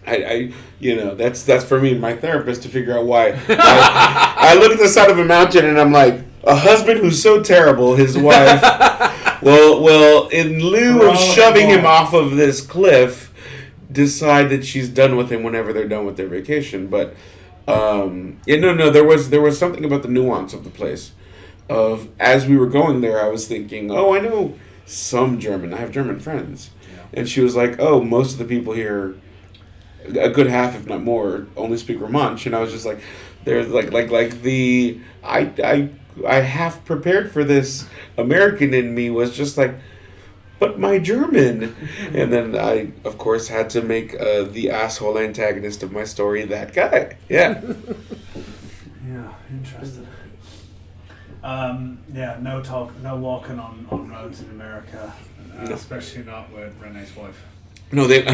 I that's for me, my therapist, to figure out why. I look at the side of a mountain and I'm like, a husband who's so terrible, his wife will in lieu of shoving him off of this cliff, decide that she's done with him whenever they're done with their vacation. But there was something about the nuance of the place. Of as we were going there, I was thinking, oh, I know some German. I have German friends, and she was like, oh, most of the people here, a good half, if not more, only speak Romanche, and I was just like, there's like the I half prepared for this American in me was just like, but my German. And then I, of course, had to make the asshole antagonist of my story that guy. Yeah. Yeah, interesting. No walking on roads in America, No. especially not with Renee's wife. No, they, or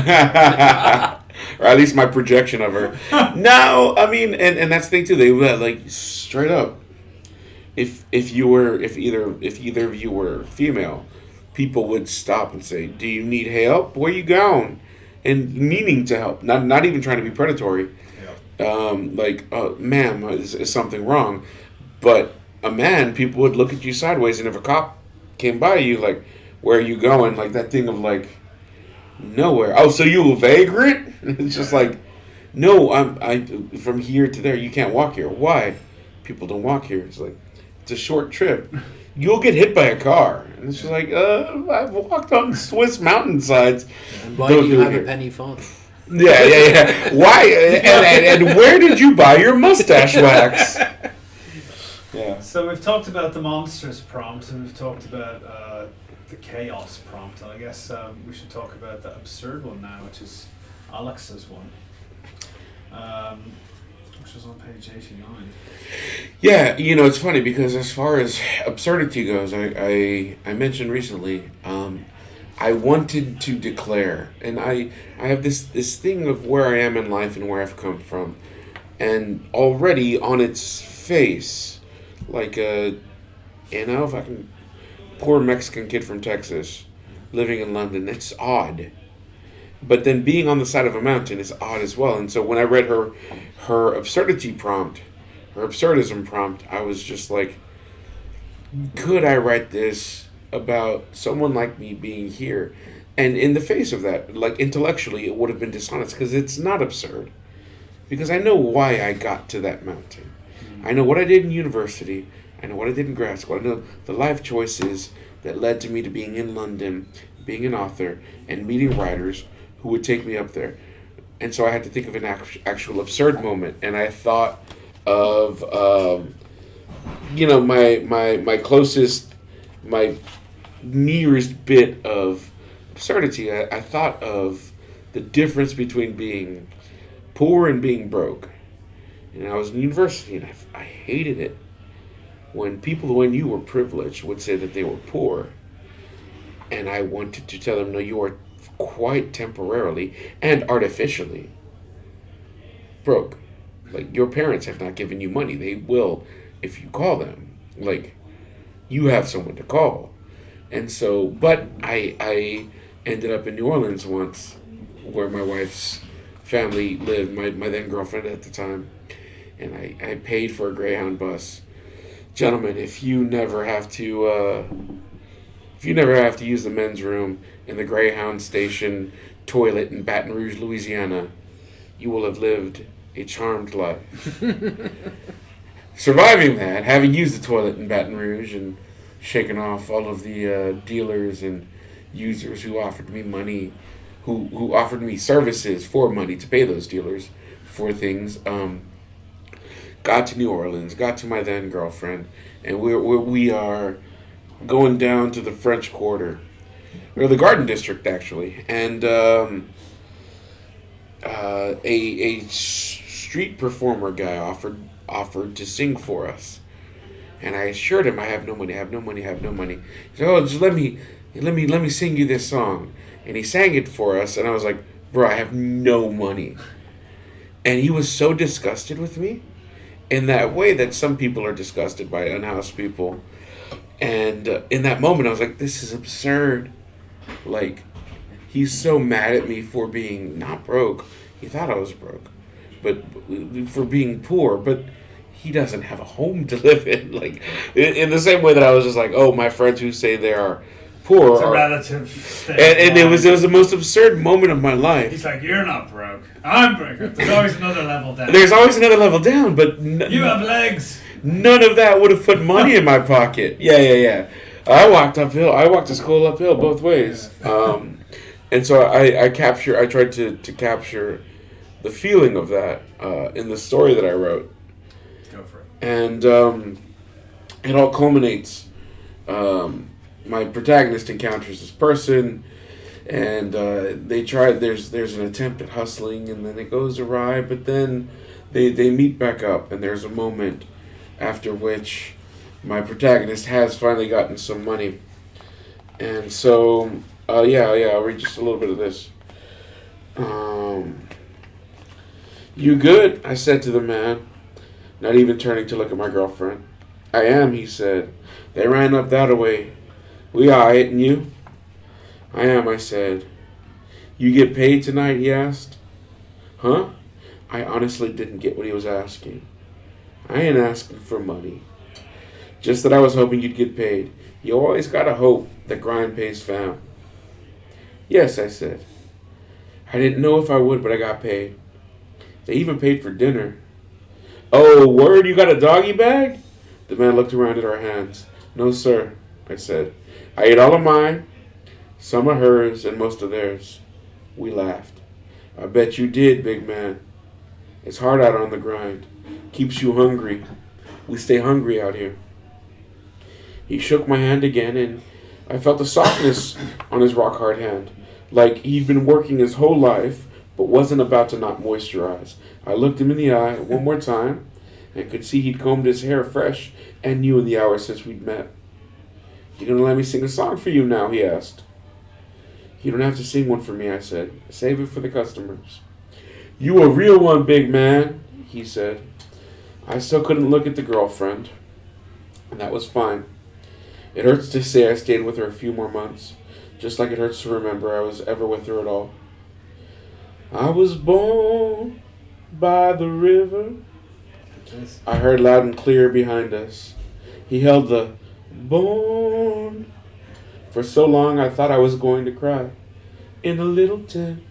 at least my projection of her. No, I mean, and that's the thing too. They like straight up. If either of you were female, people would stop and say, "Do you need help? Where you going?" And meaning to help, not even trying to be predatory. Yeah. Ma'am, is something wrong? But a man, people would look at you sideways, and if a cop came by you, like, where are you going? Like that thing of like, nowhere. Oh, so you a vagrant? It's just like, no, I from here to there. You can't walk here. Why? people don't walk here. It's like, it's a short trip. You'll get hit by a car. And it's just like, I've walked on Swiss mountainsides. And why do you have a penny font? Yeah. Why? And where did you buy your mustache wax? Yeah. So we've talked about the monsters prompt, and we've talked about the chaos prompt. And I guess we should talk about the absurd one now, which is Alex's one, which was on page 89. Yeah, it's funny because as far as absurdity goes, I mentioned recently, I wanted to declare, and I have this thing of where I am in life and where I've come from, and already on its face, like if I can, poor Mexican kid from Texas, living in London, it's odd. But then being on the side of a mountain is odd as well. And so when I read her absurdity prompt, her absurdism prompt, I was just like, could I write this about someone like me being here? And in the face of that, like intellectually, it would have been dishonest because it's not absurd. Because I know why I got to that mountain. I know what I did in university. I know what I did in grad school. I know the life choices that led to me to being in London, being an author, and meeting writers who would take me up there. And so I had to think of an actual absurd moment. And I thought of, my closest, my nearest bit of absurdity. I thought of the difference between being poor and being broke. And I was in university, and I hated it when people who I knew were privileged would say that they were poor. And I wanted to tell them, no, you are quite temporarily and artificially broke. Like, your parents have not given you money. They will if you call them. Like, you have someone to call. And so, but I ended up in New Orleans once, where my wife's family lived, my then girlfriend at the time, and I paid for a Greyhound bus. Gentlemen, if you never have to use the men's room in the Greyhound station toilet in Baton Rouge, Louisiana, you will have lived a charmed life. Surviving that, having used the toilet in Baton Rouge and shaken off all of the dealers and users who offered me money, who offered me services for money to pay those dealers for things, got to New Orleans, got to my then girlfriend, and we are going down to the French Quarter, or the Garden District actually, and a street performer guy offered to sing for us, and I assured him I have no money. He said, "Oh, just let me sing you this song," and he sang it for us, and I was like, "Bro, I have no money," and he was so disgusted with me. In that way that some people are disgusted by unhoused people. And in that moment, I was like, this is absurd. Like, he's so mad at me for being not broke. He thought I was broke. But for being poor. But he doesn't have a home to live in. Like, in the same way that I was just like, oh, my friends who say they are poor. It's a relative thing. And it was the most absurd moment of my life. He's like, you're not broke. I'm broke. There's always another level down. There's always another level down, but... you have legs. None of that would have put money in my pocket. Yeah. I walked uphill. I walked to school uphill both ways. And so I tried to capture the feeling of that in the story that I wrote. Go for it. And it all culminates. My protagonist encounters this person, and there's an attempt at hustling, and then it goes awry, but then they meet back up, and there's a moment after which my protagonist has finally gotten some money. And so, I'll read just a little bit of this. You good? I said to the man, not even turning to look at my girlfriend. I am, he said. They ran up that away. We alright, and you? I am, I said. You get paid tonight, he asked. Huh? I honestly didn't get what he was asking. I ain't asking for money. Just that I was hoping you'd get paid. You always gotta hope that grind pays found. Yes, I said. I didn't know if I would, but I got paid. They even paid for dinner. Oh, word, you got a doggy bag? The man looked around at our hands. No, sir, I said. I ate all of mine, some of hers, and most of theirs. We laughed. I bet you did, big man. It's hard out on the grind. Keeps you hungry. We stay hungry out here. He shook my hand again, and I felt a softness on his rock-hard hand, like he'd been working his whole life, but wasn't about to not moisturize. I looked him in the eye one more time, and could see he'd combed his hair fresh and new in the hours since we'd met. You gonna let me sing a song for you now? He asked. You don't have to sing one for me, I said. Save it for the customers. You a real one, big man, he said. I still couldn't look at the girlfriend, and that was fine. It hurts to say I stayed with her a few more months, just like it hurts to remember I was ever with her at all. I was born by the river. I heard loud and clear behind us. He held the born. For so long I thought I was going to cry in a little tent.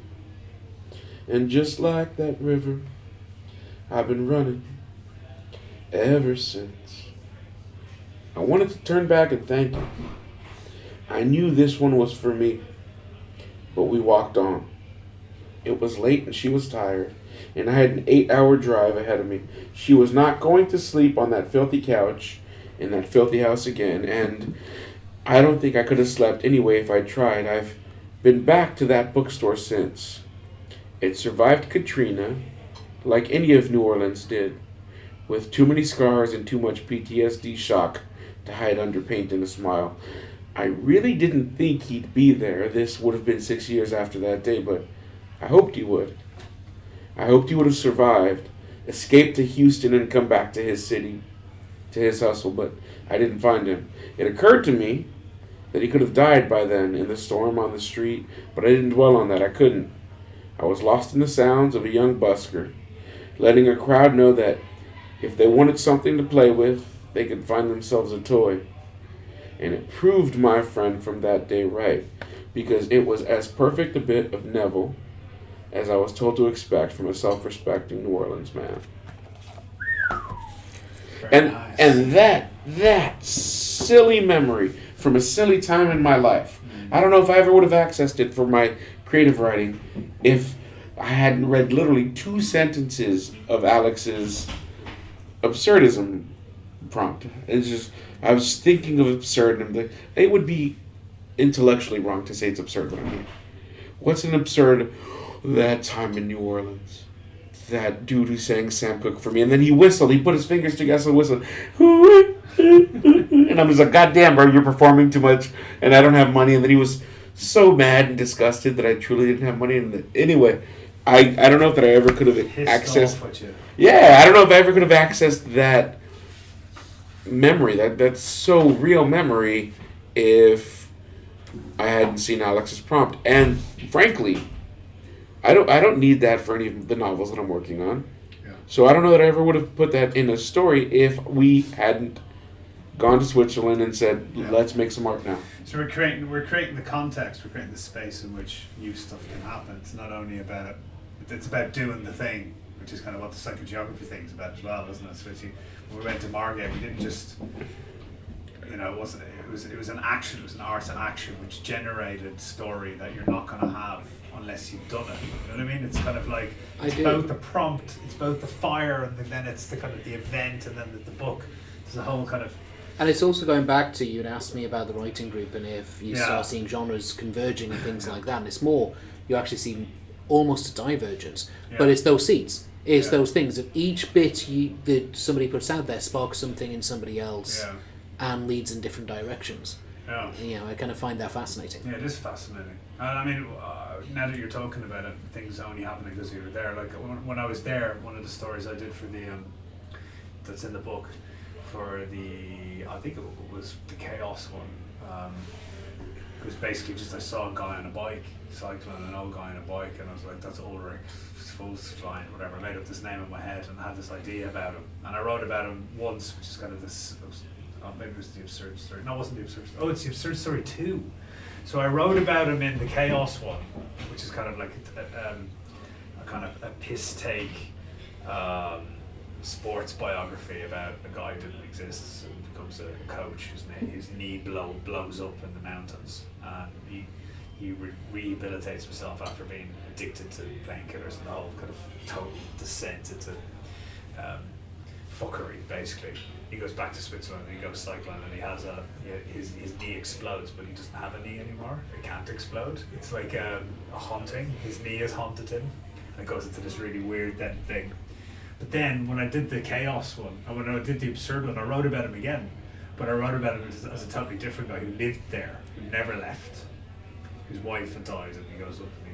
And just like that river, I've been running ever since. I wanted to turn back and thank him. I knew this one was for me, but we walked on. It was late and she was tired, and I had an 8-hour drive ahead of me. She was not going to sleep on that filthy couch in that filthy house again, and I don't think I could have slept anyway if I tried. I've been back to that bookstore since. It survived Katrina, like any of New Orleans did, with too many scars and too much PTSD shock to hide under paint and a smile. I really didn't think he'd be there. This would have been 6 years after that day, but I hoped he would. I hoped he would have survived, escaped to Houston and come back to his city, to his hustle, but I didn't find him. It occurred to me that he could have died by then in the storm on the street, but I didn't dwell on that. I couldn't. I was lost in the sounds of a young busker, letting a crowd know that if they wanted something to play with, they could find themselves a toy. And it proved my friend from that day right, because it was as perfect a bit of Neville as I was told to expect from a self-respecting New Orleans man. And that silly memory from a silly time in my life, I don't know if I ever would have accessed it for my creative writing if I hadn't read literally 2 sentences of Alex's absurdism prompt. It's just, I was thinking of absurd, and it would be intellectually wrong to say it's absurd, but I mean, what's an absurd? That time in New Orleans, that dude who sang Sam Cooke for me, and then he whistled, he put his fingers together and whistled, and I was like, God damn, bro, you're performing too much, and I don't have money. And then he was so mad and disgusted that I truly didn't have money. And anyway, I don't know if that I ever could have accessed. Yeah, I don't know if I ever could have accessed that memory, that so real memory, if I hadn't seen Alex's prompt. And frankly, I don't need that for any of the novels that I'm working on. Yeah. So I don't know that I ever would have put that in a story if we hadn't gone to Switzerland and said, let's make some art now. So we're creating the context, we're creating the space in which new stuff can happen. It's not only about, it's about doing the thing, which is kind of what the psychogeography thing's about as well, isn't it? So when we went to Margate, we didn't just, it was an action, it was an art in action, which generated story that you're not going to have unless you've done it. You know what I mean? It's kind of like, it's both the prompt, it's both the fire, and then it's the kind of the event, and then the book. There's a whole kind of... And it's also going back to, you'd asked me about the writing group, and if you start seeing genres converging and things like that, and it's more, you actually see almost a divergence. But it's those seeds. It's those things that each bit that somebody puts out there sparks something in somebody else and leads in different directions. Yeah. I kind of find that fascinating. Yeah, it is fascinating. And I mean, now that you're talking about it, things only happening because you were there. Like when I was there, one of the stories I did for the that's in the book for I think it was the Chaos one. It was basically just I saw a guy on a bike cycling, an old guy on a bike, and I was like, that's Ulrich, flying, whatever. I made up this name in my head and had this idea about him, and I wrote about him once, which is kind of this. Maybe it was the absurd story. No, it wasn't the absurd story. Oh, it's the absurd story 2. So I wrote about him in the Chaos one, which is kind of like a kind of a piss take sports biography about a guy who didn't exist and becomes a coach. His knee blows up in the mountains, and he rehabilitates himself after being addicted to painkillers and the whole kind of total descent into fuckery, basically. He goes back to Switzerland and he goes cycling, and he has his knee explodes, but he doesn't have a knee anymore. It can't explode. It's like a haunting. His knee has haunted him, and it goes into this really weird then thing. But then when I did the chaos one, and when I did the absurd one, I wrote about him again, but I wrote about him as a totally different guy who lived there, who never left. His wife had died, and he goes up and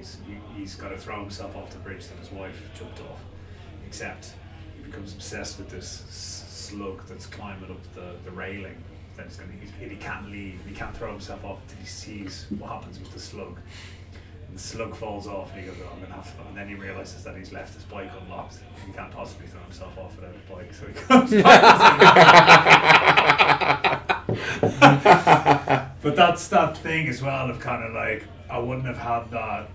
he's got to throw himself off the bridge that his wife jumped off. Except he becomes obsessed with this slug that's climbing up the railing. Then he can't leave. He can't throw himself off until he sees what happens with the slug. And the slug falls off, and he goes, "Oh, I'm gonna have to." And then he realizes that he's left his bike unlocked. He can't possibly throw himself off without his bike, so he comes back. But that's that thing as well of kind of like, I wouldn't have had that.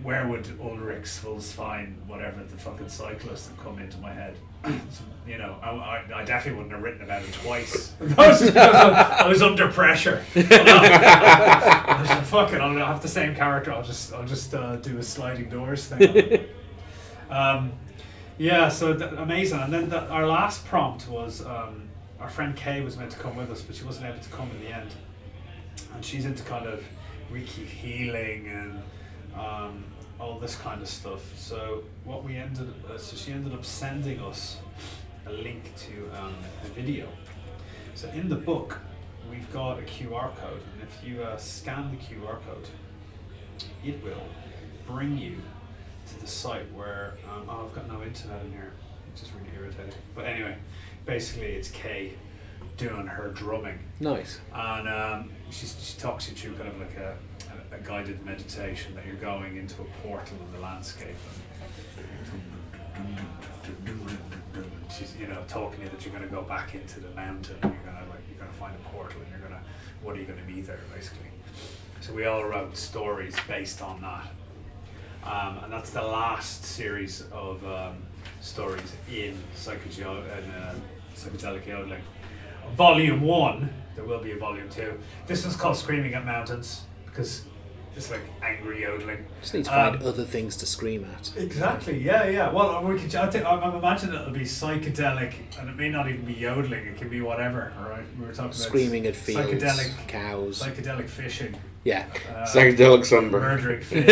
Where would Ulrichs, Volkswagen, whatever the fucking cyclist have come into my head? So, you know, I definitely wouldn't have written about it twice. That was just because I was under pressure. I was like, fuck it, I'll have the same character. I'll just do a sliding doors thing. Yeah, so amazing. And then our last prompt was our friend Kay was meant to come with us, but she wasn't able to come in the end. And she's into kind of Reiki healing and all this kind of stuff. So what we she ended up sending us a link to a video. So in the book, we've got a QR code, and if you scan the QR code, it will bring you to the site where I've got no internet in here, which is really irritating. But anyway, basically it's Kay doing her drumming. Nice. And she talks you through kind of like a guided meditation that you're going into a portal in the landscape. And she's talking to you that you're going to go back into the mountain. And you're going to find a portal, and what are you going to be there basically. So we all wrote stories based on that. And that's the last series of stories in Psychedelic Yodelling. Volume 1, there will be a volume 2. This one's called Screaming at Mountains, because it's like angry yodeling. Just need to find other things to scream at. Exactly, yeah. Well, I'm imagining it'll be psychedelic, and it may not even be yodeling, it can be whatever, alright? We were talking screaming about at fields, psychedelic cows. Psychedelic fishing. Yeah. Psychedelic sunburn. Murdering fish.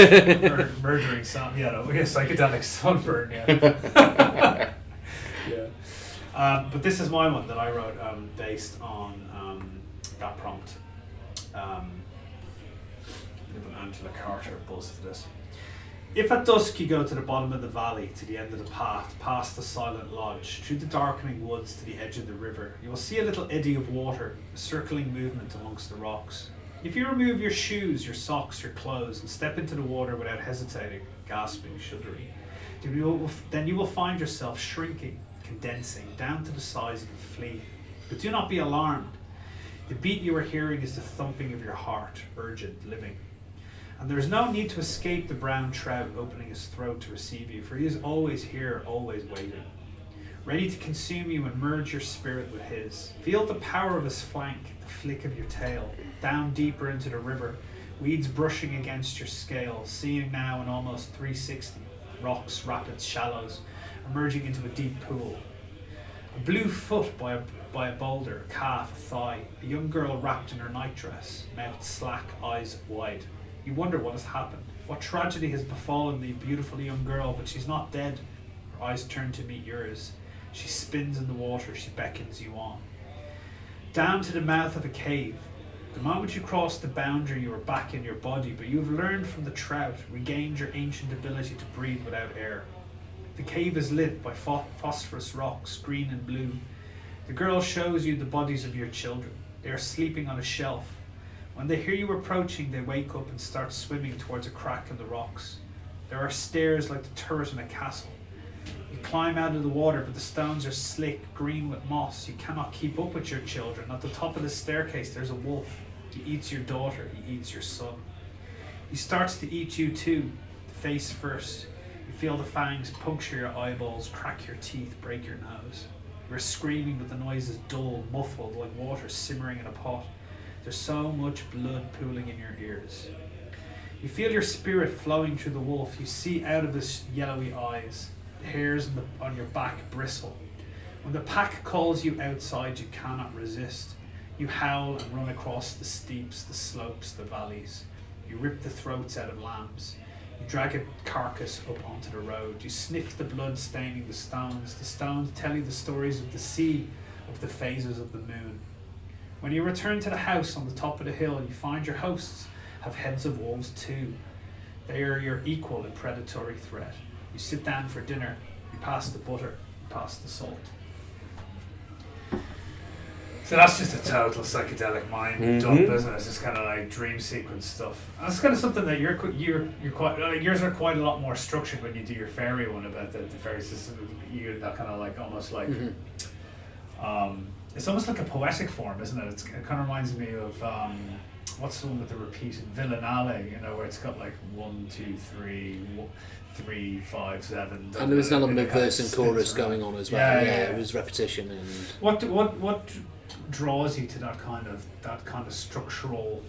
Murdering sun. Psychedelic sunburn, yeah. Yeah. But this is my one that I wrote based on that prompt. Angela Carter buzz to this. If at dusk you go to the bottom of the valley, to the end of the path, past the silent lodge, through the darkening woods to the edge of the river, you will see a little eddy of water, a circling movement amongst the rocks. If you remove your shoes, your socks, your clothes, and step into the water without hesitating, gasping, shuddering, then you will find yourself shrinking, condensing, down to the size of a flea. But do not be alarmed. The beat you are hearing is the thumping of your heart, urgent, living. And there is no need to escape the brown trout opening his throat to receive you, for he is always here, always waiting, ready to consume you and merge your spirit with his. Feel the power of his flank, the flick of your tail, down deeper into the river, weeds brushing against your scales, seeing now in almost 360, rocks, rapids, shallows, emerging into a deep pool. A blue foot by a boulder, a calf, a thigh, a young girl wrapped in her nightdress, mouth slack, eyes wide. You wonder what has happened. What tragedy has befallen the beautiful young girl, but she's not dead. Her eyes turn to meet yours. She spins in the water, she beckons you on. Down to the mouth of a cave. The moment you cross the boundary, you are back in your body, but you have learned from the trout, regained your ancient ability to breathe without air. The cave is lit by phosphorus rocks, green and blue. The girl shows you the bodies of your children. They are sleeping on a shelf. When they hear you approaching, they wake up and start swimming towards a crack in the rocks. There are stairs like the turret in a castle. You climb out of the water, but the stones are slick, green with moss. You cannot keep up with your children. At the top of the staircase, there's a wolf. He eats your daughter. He eats your son. He starts to eat you too, face first. You feel the fangs puncture your eyeballs, crack your teeth, break your nose. You're screaming, but the noise is dull, muffled, like water simmering in a pot. There's so much blood pooling in your ears. You feel your spirit flowing through the wolf. You see out of his yellowy eyes. The hairs on your back bristle. When the pack calls you outside, you cannot resist. You howl and run across the steeps, the slopes, the valleys. You rip the throats out of lambs. You drag a carcass up onto the road. You sniff the blood staining the stones. The stones tell you the stories of the sea, of the phases of the moon. When you return to the house on the top of the hill, you find your hosts have heads of wolves too. They are your equal in predatory threat. You sit down for dinner. You pass the butter. You pass the salt. So that's just a total psychedelic mind dump, isn't it? It's just kind of like dream sequence stuff. And it's kind of something that you're quite like, yours are quite a lot more structured when you do your fairy one about the fairy system. You that kind of like almost like it's almost like a poetic form, isn't it? It kind of reminds me of what's the one with the repeated Villanale, you know, where it's got like 1, 2, 3, 3, 5, 7. And there was an element of verse and chorus going on as well. Yeah, it was repetition and. What draws you to that kind of structural?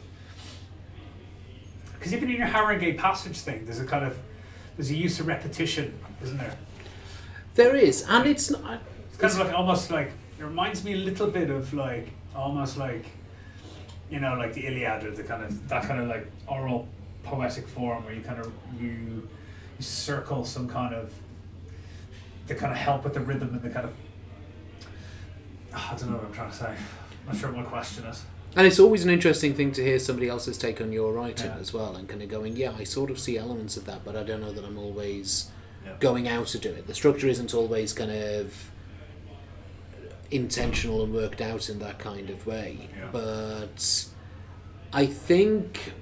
Because even in your Harrogate passage thing, there's a use of repetition, isn't there? There is, and it's not. It's kind of like almost like it reminds me a little bit of like almost like, you know, like the Iliad or that kind of like oral poetic form where you kind of you circle some kind of the kind of help with the rhythm and the kind of. I don't know what I'm trying to say. I'm not sure what my question is. And it's always an interesting thing to hear somebody else's take on your writing as well, and kind of going, yeah, I sort of see elements of that, but I don't know that I'm always going out to do it. The structure isn't always kind of intentional and worked out in that kind of way. Yeah. But I think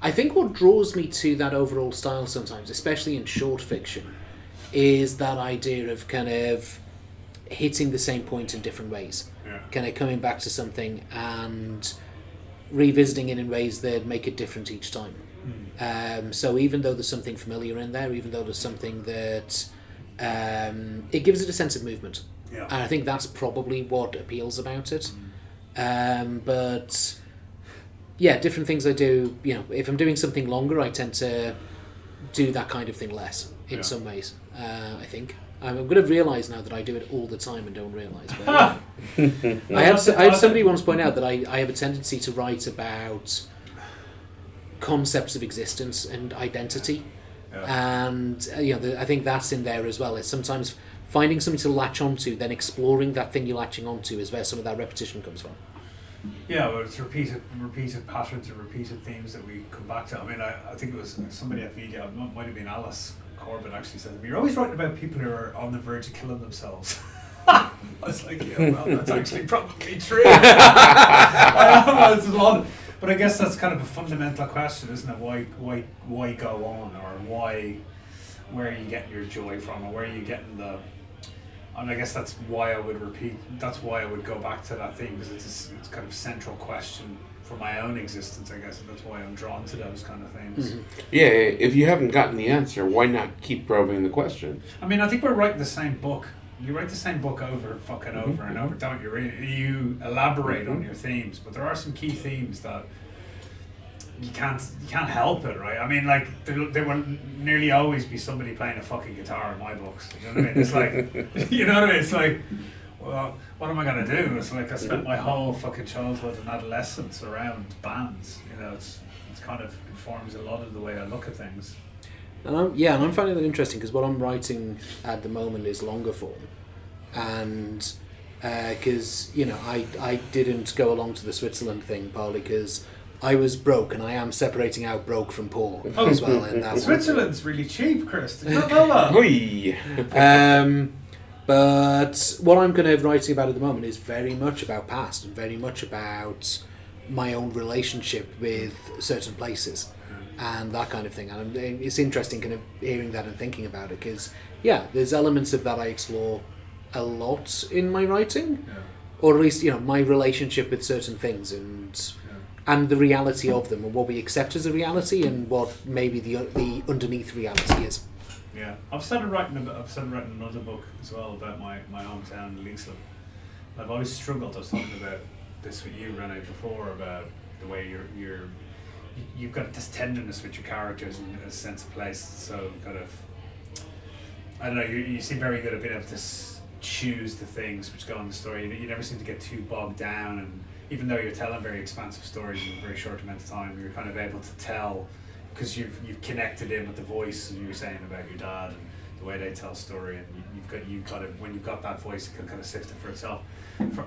what draws me to that overall style sometimes, especially in short fiction, is that idea of kind of hitting the same point in different ways. Yeah. Kind of coming back to something and revisiting it in ways that make it different each time. So even though there's something familiar in there, even though there's something that it gives it a sense of movement. Yeah. And I think that's probably what appeals about it. But yeah, different things I do, you know, if I'm doing something longer, I tend to do that kind of thing less in some ways, I think. I'm going to realise now that I do it all the time and don't realise. I had somebody once point out that I have a tendency to write about concepts of existence and identity, and you know, I think that's in there as well. It's sometimes finding something to latch onto, then exploring that thing you're latching onto is where some of that repetition comes from. Yeah, well, it's repeated patterns and repeated themes that we come back to. I mean, I think it was somebody at Media, it might have been Alice Corbin actually said, you're always writing about people who are on the verge of killing themselves. I was like, yeah, well, that's actually probably true. But I guess that's kind of a fundamental question, isn't it? Why go on, or where are you getting your joy from, or where are you getting the? And I guess that's why I would go back to that thing, because it's kind of central question for my own existence, I guess, and that's why I'm drawn to those kind of things. Mm-hmm. Yeah, if you haven't gotten the answer, why not keep probing the question? I mean, I think we're writing the same book. You write the same book over and over, don't you? Really, you elaborate on your themes, but there are some key themes that you can't help it, right? I mean, like there will nearly always be somebody playing a fucking guitar in my books. You know what I mean? It's like, you know what I mean? It's like, well, what am I gonna do? It's like I spent my whole fucking childhood and adolescence around bands. You know, it's kind of informs a lot of the way I look at things. And I'm finding that interesting because what I'm writing at the moment is longer form, and because you know I didn't go along to the Switzerland thing partly because I was broke, and I am separating out broke from poor as well. And that's Switzerland's really cheap, Chris. Did you not know that? But what I'm kind of writing about at the moment is very much about past and very much about my own relationship with certain places and that kind of thing. And it's interesting kind of hearing that and thinking about it because, yeah, there's elements of that I explore a lot in my writing, or at least, you know, my relationship with certain things and and the reality of them, and what we accept as a reality, and what maybe the underneath reality is. Yeah, I've started writing another book as well about my hometown, Leeslip. I've always struggled. I was talking about this with you, Rene, before, about the way you've got this tenderness with your characters and a sense of place. So kind of, I don't know. You seem very good at being able to choose the things which go in the story. You never seem to get too bogged down, and even though you're telling very expansive stories in a very short amount of time, you're kind of able to tell because you've connected in with the voice, and you were saying about your dad and the way they tell a story, and when you've got that voice, it can kind of sift it for itself.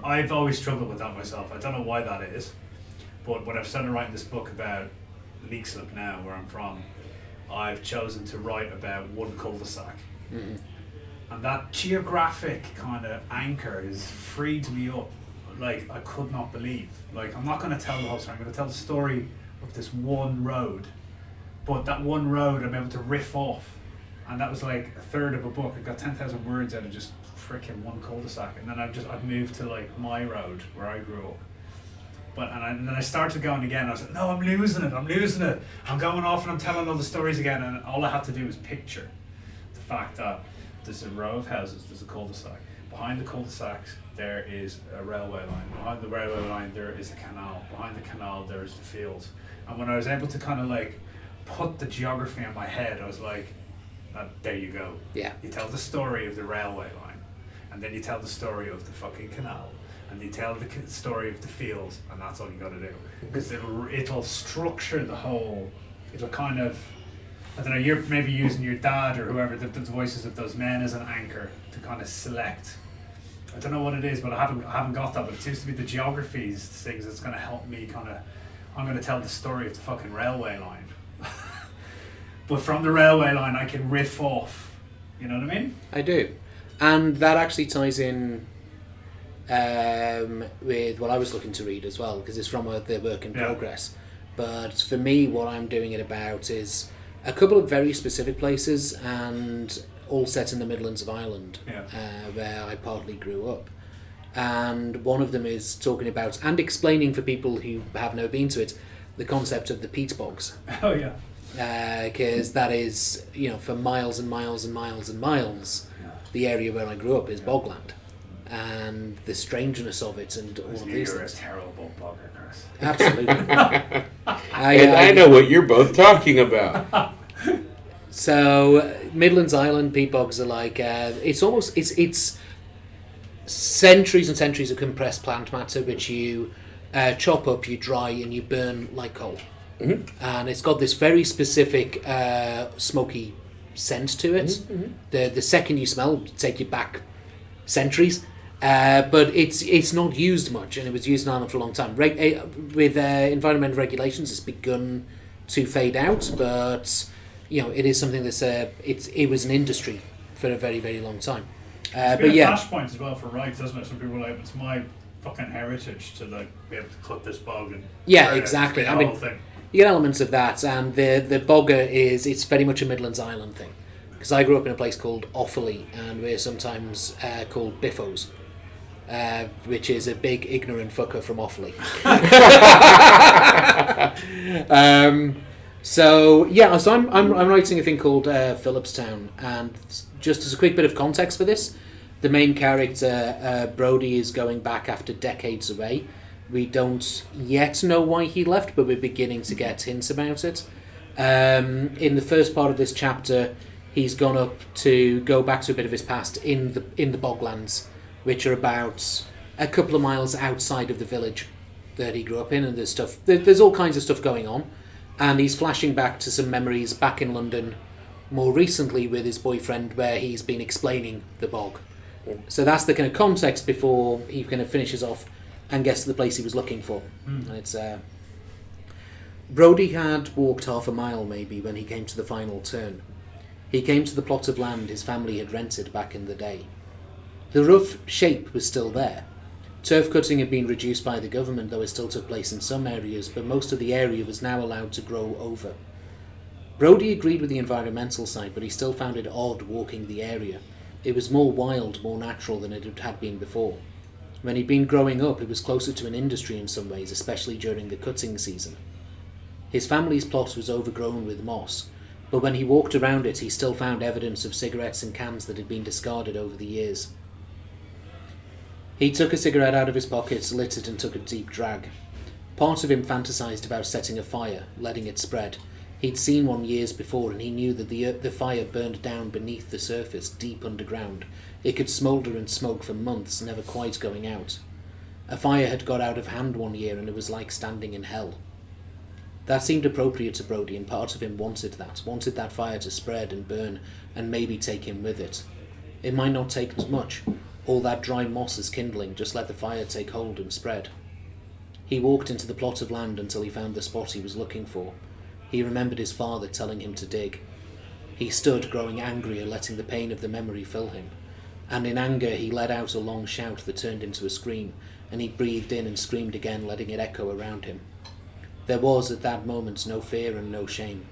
I've always struggled with that myself. I don't know why that is, but when I've started writing this book about Leixlip now, where I'm from, I've chosen to write about one cul-de-sac. Mm-hmm. And that geographic kind of anchor has freed me up like I could not believe. Like, I'm not going to tell the whole story, I'm going to tell the story of this one road, but that one road I'm able to riff off, and that was like a third of a book. I got 10,000 words out of just freaking one cul-de-sac, and then I've moved to like my road where I grew up. And then I started going again. I was like, no, I'm losing it. I'm going off and I'm telling all the stories again, and all I had to do was picture the fact that there's a row of houses, there's a cul-de-sac. Behind the cul-de-sacs, there is a railway line. Behind the railway line, there is a canal. Behind the canal, there's the fields. And when I was able to kind of like put the geography in my head, I was like, there you go. Yeah. You tell the story of the railway line, and then you tell the story of the fucking canal, and you tell the story of the fields, and that's all you got to do. Because it'll structure the whole. It'll kind of, I don't know, you're maybe using your dad or whoever, the voices of those men as an anchor to kind of select. I don't know what it is, but I haven't got that, but it seems to be the geographies, things that's going to help me kind of, I'm going to tell the story of the fucking railway line. But from the railway line, I can riff off. You know what I mean? I do. And that actually ties in with what I was looking to read as well, because it's from the work in progress. But for me, what I'm doing it about is a couple of very specific places, and all set in the Midlands of Ireland, where I partly grew up. And one of them is talking about and explaining for people who have never been to it the concept of the peat bogs. Oh yeah. Because that is, for miles and miles and miles and miles, the area where I grew up is bogland, and the strangeness of it, and all of these You're things. a terrible bogger, Chris. Absolutely. I know what you're both talking about. So Midlands Island peat bogs are like it's centuries and centuries of compressed plant matter which you chop up, you dry, and you burn like coal. Mm-hmm. And it's got this very specific smoky scent to it. Mm-hmm. The second you smell it'll take you back centuries, but it's not used much, and it was used in Ireland for a long time. With environmental regulations, it's begun to fade out, but it is something that's it was an industry for a very, very long time. It's been a flashpoint as well for rights, doesn't it? Some people are like, it's my fucking heritage to like be able to cut this bog and exactly. I mean, thing. You get elements of that, and the bogger it's very much a Midlands Island thing. Because I grew up in a place called Offaly, and we're sometimes called Biffos, which is a big ignorant fucker from Offaly. So I'm writing a thing called Phillipstown, and just as a quick bit of context for this, the main character Brody is going back after decades away. We don't yet know why he left, but we're beginning to get hints about it. In the first part of this chapter, he's gone up to go back to a bit of his past in the boglands, which are about a couple of miles outside of the village that he grew up in, and there's all kinds of stuff going on. And he's flashing back to some memories back in London more recently with his boyfriend, where he's been explaining the bog. So that's the kind of context before he kind of finishes off and gets to the place he was looking for. And it's Brody had walked half a mile maybe when he came to the final turn. He came to the plot of land his family had rented back in the day. The rough shape was still there. Turf cutting had been reduced by the government, though it still took place in some areas, but most of the area was now allowed to grow over. Brody agreed with the environmental side, but he still found it odd walking the area. It was more wild, more natural than it had been before. When he'd been growing up, it was closer to an industry in some ways, especially during the cutting season. His family's plot was overgrown with moss, but when he walked around it, he still found evidence of cigarettes and cans that had been discarded over the years. He took a cigarette out of his pocket, lit it, and took a deep drag. Part of him fantasized about setting a fire, letting it spread. He'd seen one years before, and he knew that the fire burned down beneath the surface, deep underground. It could smoulder and smoke for months, never quite going out. A fire had got out of hand one year, and it was like standing in hell. That seemed appropriate to Brody, and part of him wanted that fire to spread and burn, and maybe take him with it. It might not take as much. All that dry moss is kindling, just let the fire take hold and spread. He walked into the plot of land until he found the spot he was looking for. He remembered his father telling him to dig. He stood, growing angrier, letting the pain of the memory fill him. And in anger he let out a long shout that turned into a scream, and he breathed in and screamed again, letting it echo around him. There was, at that moment, no fear and no shame.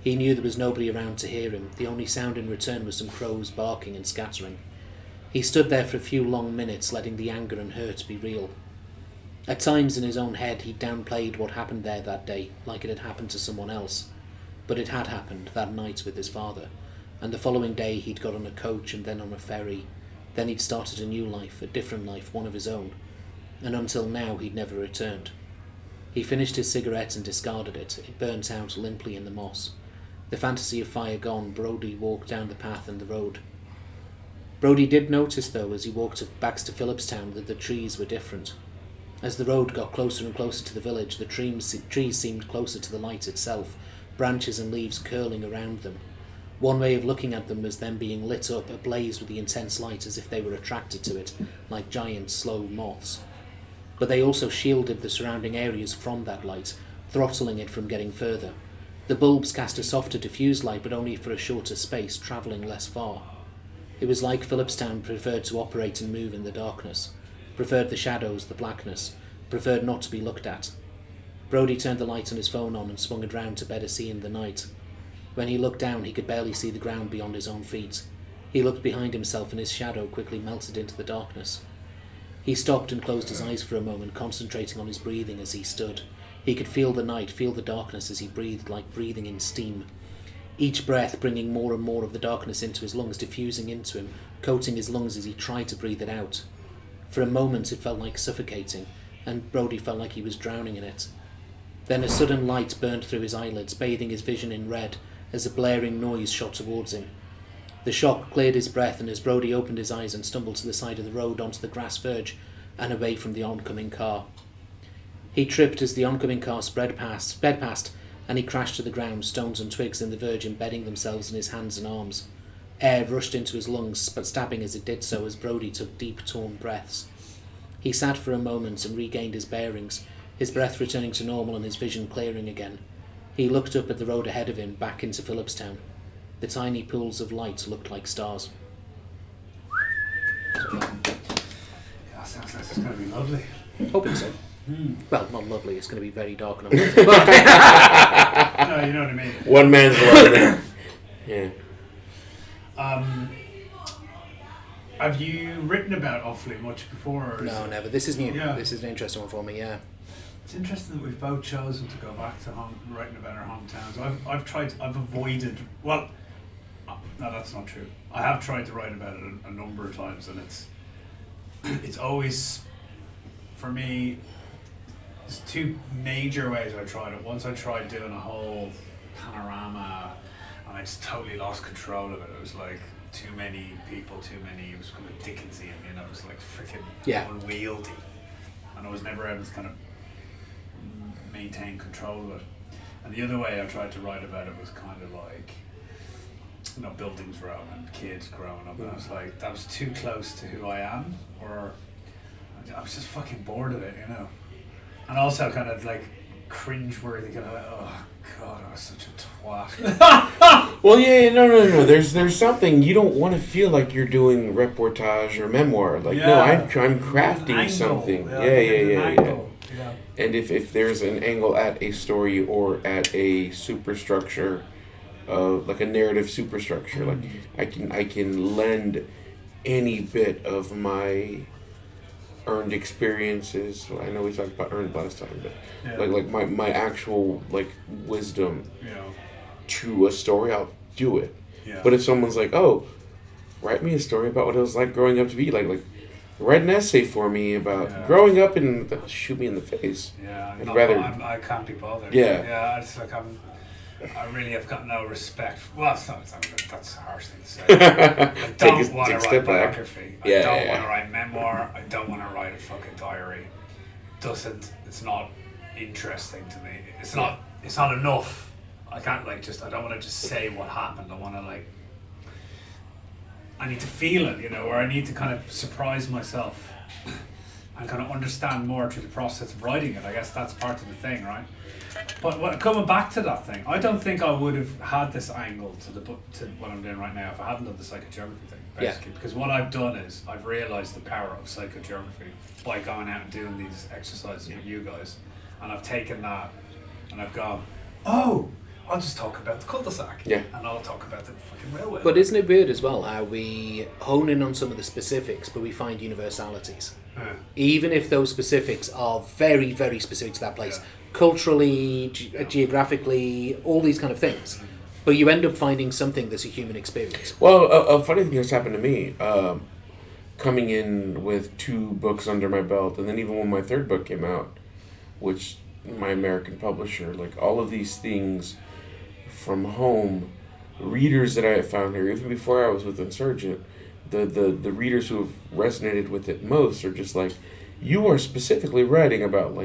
He knew there was nobody around to hear him. The only sound in return was some crows barking and scattering. He stood there for a few long minutes, letting the anger and hurt be real. At times in his own head he downplayed what happened there that day, like it had happened to someone else. But it had happened, that night with his father, and the following day he'd got on a coach and then on a ferry. Then he'd started a new life, a different life, one of his own, and until now he'd never returned. He finished his cigarette and discarded it. It burnt out limply in the moss. The fantasy of fire gone, Brody walked down the path and the road. Brody did notice, though, as he walked back to Phillipstown, that the trees were different. As the road got closer and closer to the village, the trees seemed closer to the light itself, branches and leaves curling around them. One way of looking at them was them being lit up, ablaze with the intense light, as if they were attracted to it, like giant, slow moths. But they also shielded the surrounding areas from that light, throttling it from getting further. The bulbs cast a softer diffused light, but only for a shorter space, travelling less far. It was like Phillipstown preferred to operate and move in the darkness, preferred the shadows, the blackness, preferred not to be looked at. Brody turned the light on his phone on and swung it round to better see in the night. When he looked down, he could barely see the ground beyond his own feet. He looked behind himself, and his shadow quickly melted into the darkness. He stopped and closed his eyes for a moment, concentrating on his breathing as he stood. He could feel the night, feel the darkness as he breathed, like breathing in steam. Each breath bringing more and more of the darkness into his lungs, diffusing into him, coating his lungs as he tried to breathe it out. For a moment it felt like suffocating, and Brody felt like he was drowning in it. Then a sudden light burned through his eyelids, bathing his vision in red, as a blaring noise shot towards him. The shock cleared his breath, and as Brody opened his eyes and stumbled to the side of the road onto the grass verge and away from the oncoming car. He tripped as the oncoming car sped past, and he crashed to the ground, stones and twigs in the verge embedding themselves in his hands and arms. Air rushed into his lungs, but stabbing as it did so as Brody took deep, torn breaths. He sat for a moment and regained his bearings, his breath returning to normal and his vision clearing again. He looked up at the road ahead of him, back into Phillipstown. The tiny pools of light looked like stars. Yeah, sounds like it's going to be lovely. Hoping so. Well, not lovely, it's going to be very dark and unpleasant. No, you know what I mean. One man's love. Yeah. Have you written about Offaly much before? Or No, never. This is new. Yeah. This is an interesting one for me, yeah. It's interesting that we've both chosen to go back to writing about our hometowns. I've avoided, well, no, that's not true. I have tried to write about it a number of times, and it's always, for me, there's two major ways I tried it. Once I tried doing a whole panorama, and I just totally lost control of it. It was like too many people, it was kind of Dickensian, you know, it was like freaking unwieldy. And I was never able to kind of maintain control of it. And the other way I tried to write about it was kind of like, you know, buildings growing and kids growing up, and I was like, that was too close to who I am, or I was just fucking bored of it, you know. And also kind of like cringe-worthy, kind of like, oh god, I was such a twat. Well, yeah, no. There's something you don't want to feel like you're doing reportage or memoir. Like, no, I'm crafting something. Yeah. And if there's an angle at a story or at a superstructure, like a narrative superstructure, like I can lend any bit of my earned experiences. I know we talked about earned last time, but Yeah. like my actual like wisdom Yeah. to a story, I'll do it. Yeah. But if someone's like, oh, write me a story about what it was like growing up to be like write an essay for me about growing up and shoot me in the face. Yeah, I can't be bothered. Yeah. Yeah, it's like I really have got no respect. Well, that's a harsh thing to say. I don't want to write biography. I don't want to write memoir. I don't want to write a fucking diary. It's not interesting to me. It's not enough. I can't I don't want to just say what happened. I want to I need to feel it, or I need to kind of surprise myself and kind of understand more through the process of writing it. I guess that's part of the thing, right? But coming back to that thing, I don't think I would have had this angle to what I'm doing right now if I hadn't done the psychogeography thing, basically. Because what I've done is I've realised the power of psychogeography by going out and doing these exercises with you guys, and I've taken that and I've gone, oh, I'll just talk about the cul-de-sac, and I'll talk about the fucking railway. But isn't it weird as well how we hone in on some of the specifics, but we find universalities? Yeah. Even if those specifics are very, very specific to that place, culturally, geographically, all these kind of things. But you end up finding something that's a human experience. Well, a funny thing that's happened to me, coming in with 2 books under my belt, and then even when my 3rd book came out, which my American publisher, all of these things from home, readers that I have found here, even before I was with Insurgent, the readers who have resonated with it most are just you are specifically writing about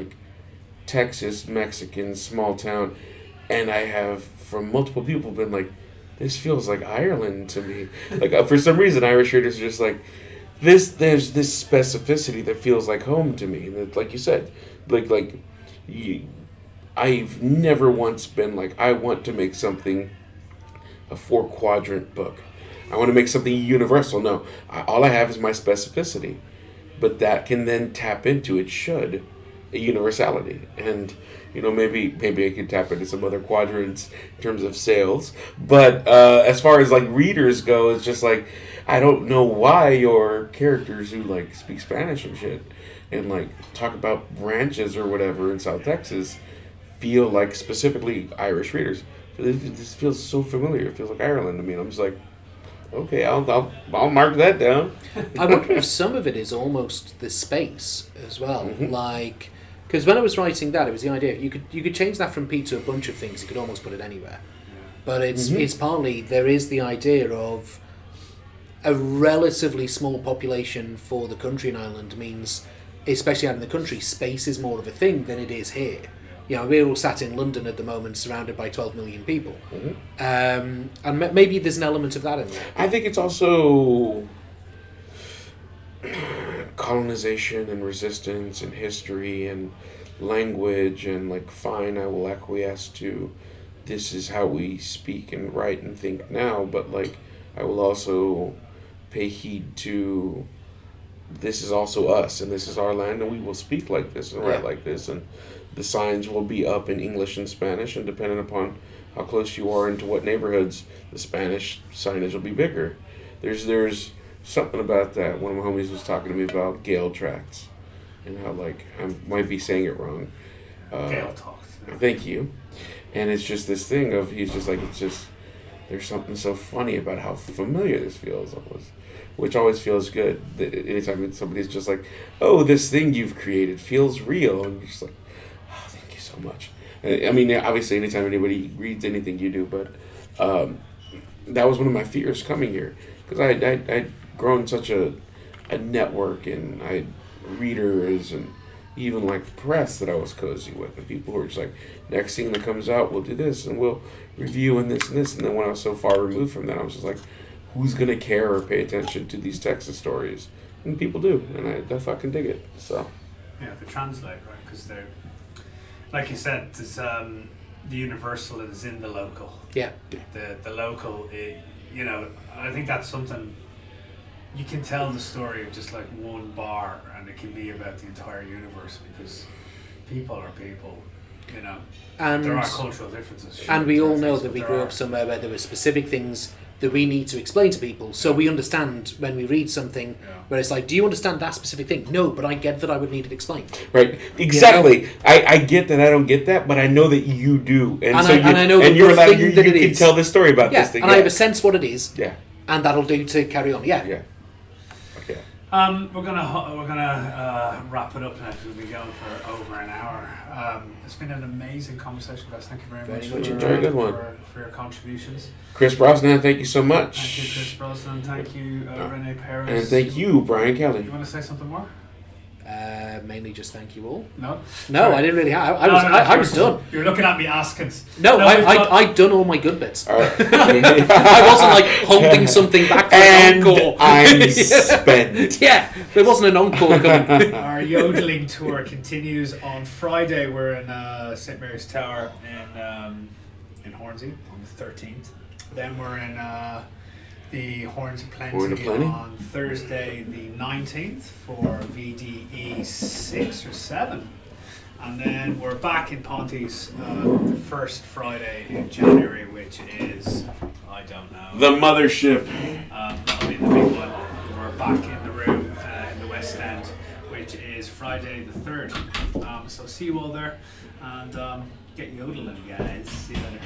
Texas, Mexican, small town, and I have from multiple people been this feels like Ireland to me. For some reason, Irish readers are just there's this specificity that feels like home to me. That, like you said, I've never once been I want to make something a 4-quadrant book. I want to make something universal. No, all I have is my specificity, but that can then tap into, it should, a universality. And maybe I could tap into some other quadrants in terms of sales, but as far as readers go, it's just I don't know why your characters who speak Spanish and shit and talk about ranches or whatever in South Texas feel specifically Irish readers. This feels so familiar. It feels like Ireland to me. And I'm just okay, I'll mark that down. I wonder if some of it is almost the space as well. Mm-hmm. Because when I was writing that, it was the idea you could change that from P to a bunch of things. You could almost put it anywhere. But it's partly there is the idea of a relatively small population for the country in Ireland means, especially out in the country, space is more of a thing than it is here. We're all sat in London at the moment, surrounded by 12 million people. And maybe there's an element of that in there. I think it's also colonization and resistance and history and language and fine, I will acquiesce to this is how we speak and write and think now, but I will also pay heed to this is also us and this is our land and we will speak like this and write like this, and the signs will be up in English and Spanish, and depending upon how close you are into what neighborhoods, the Spanish signage will be bigger. There's something about that. One of my homies was talking to me about Gale tracts and how I might be saying it wrong. Gale talks. Thank you. And it's just this thing of he's just it's just there's something so funny about how familiar this feels almost, which always feels good. Anytime somebody's just oh, this thing you've created feels real, and you're just oh, thank you so much. I mean, obviously, anytime anybody reads anything you do, but that was one of my fears coming here, because I'd grown such a network, and I had readers and even press that I was cozy with, and people who were just next thing that comes out, we'll do this and we'll review and this and this, and then when I was so far removed from that, I was just who's gonna care or pay attention to these Texas stories? And people do, and I fucking dig it. So they translate, right? Because they're, like you said, there's the universal is in the local. Yeah. The local, I think that's something. You can tell the story of just one bar, and it can be about the entire universe, because people are people, And there are cultural differences. And we all know that we grew up somewhere where there were specific things that we need to explain to people so we understand when we read something where it's like, do you understand that specific thing? No, but I get that I would need it explained. Right, exactly. You know? I get that I don't get that, but I know that you do. And so I know and the you're allowed, thing you that it can is. tell this story about this thing. And I have a sense what it is. Yeah. And that'll do to carry on. Yeah. Yeah. Okay. We're gonna wrap it up now because we've been going for over an hour. It's been an amazing conversation, guys. Thank you very much for your contributions. Chris Brosnan, thank you so much. Thank you, Chris Brosnan. Thank you, Renee Perez. And thank you, Brian Kelly. You want to say something more? Mainly just thank you all. No, I didn't really have. I was done. You're looking at me asking. No, I'd done all my good bits. All right. I wasn't like holding something back for an encore. I'm spent. Yeah, there wasn't an encore coming. Our yodeling tour continues on Friday. We're in St Mary's Tower in Hornsey on the 13th. Then we're in the Horns of Plenty on Thursday the 19th for VDE 6 or 7. And then we're back in Ponty's the first Friday in January, which is, I don't know. The mothership. That'll be the big one. We're back in the room in the West End, which is Friday the 3rd. So see you all there and get yodeling, guys. See you later.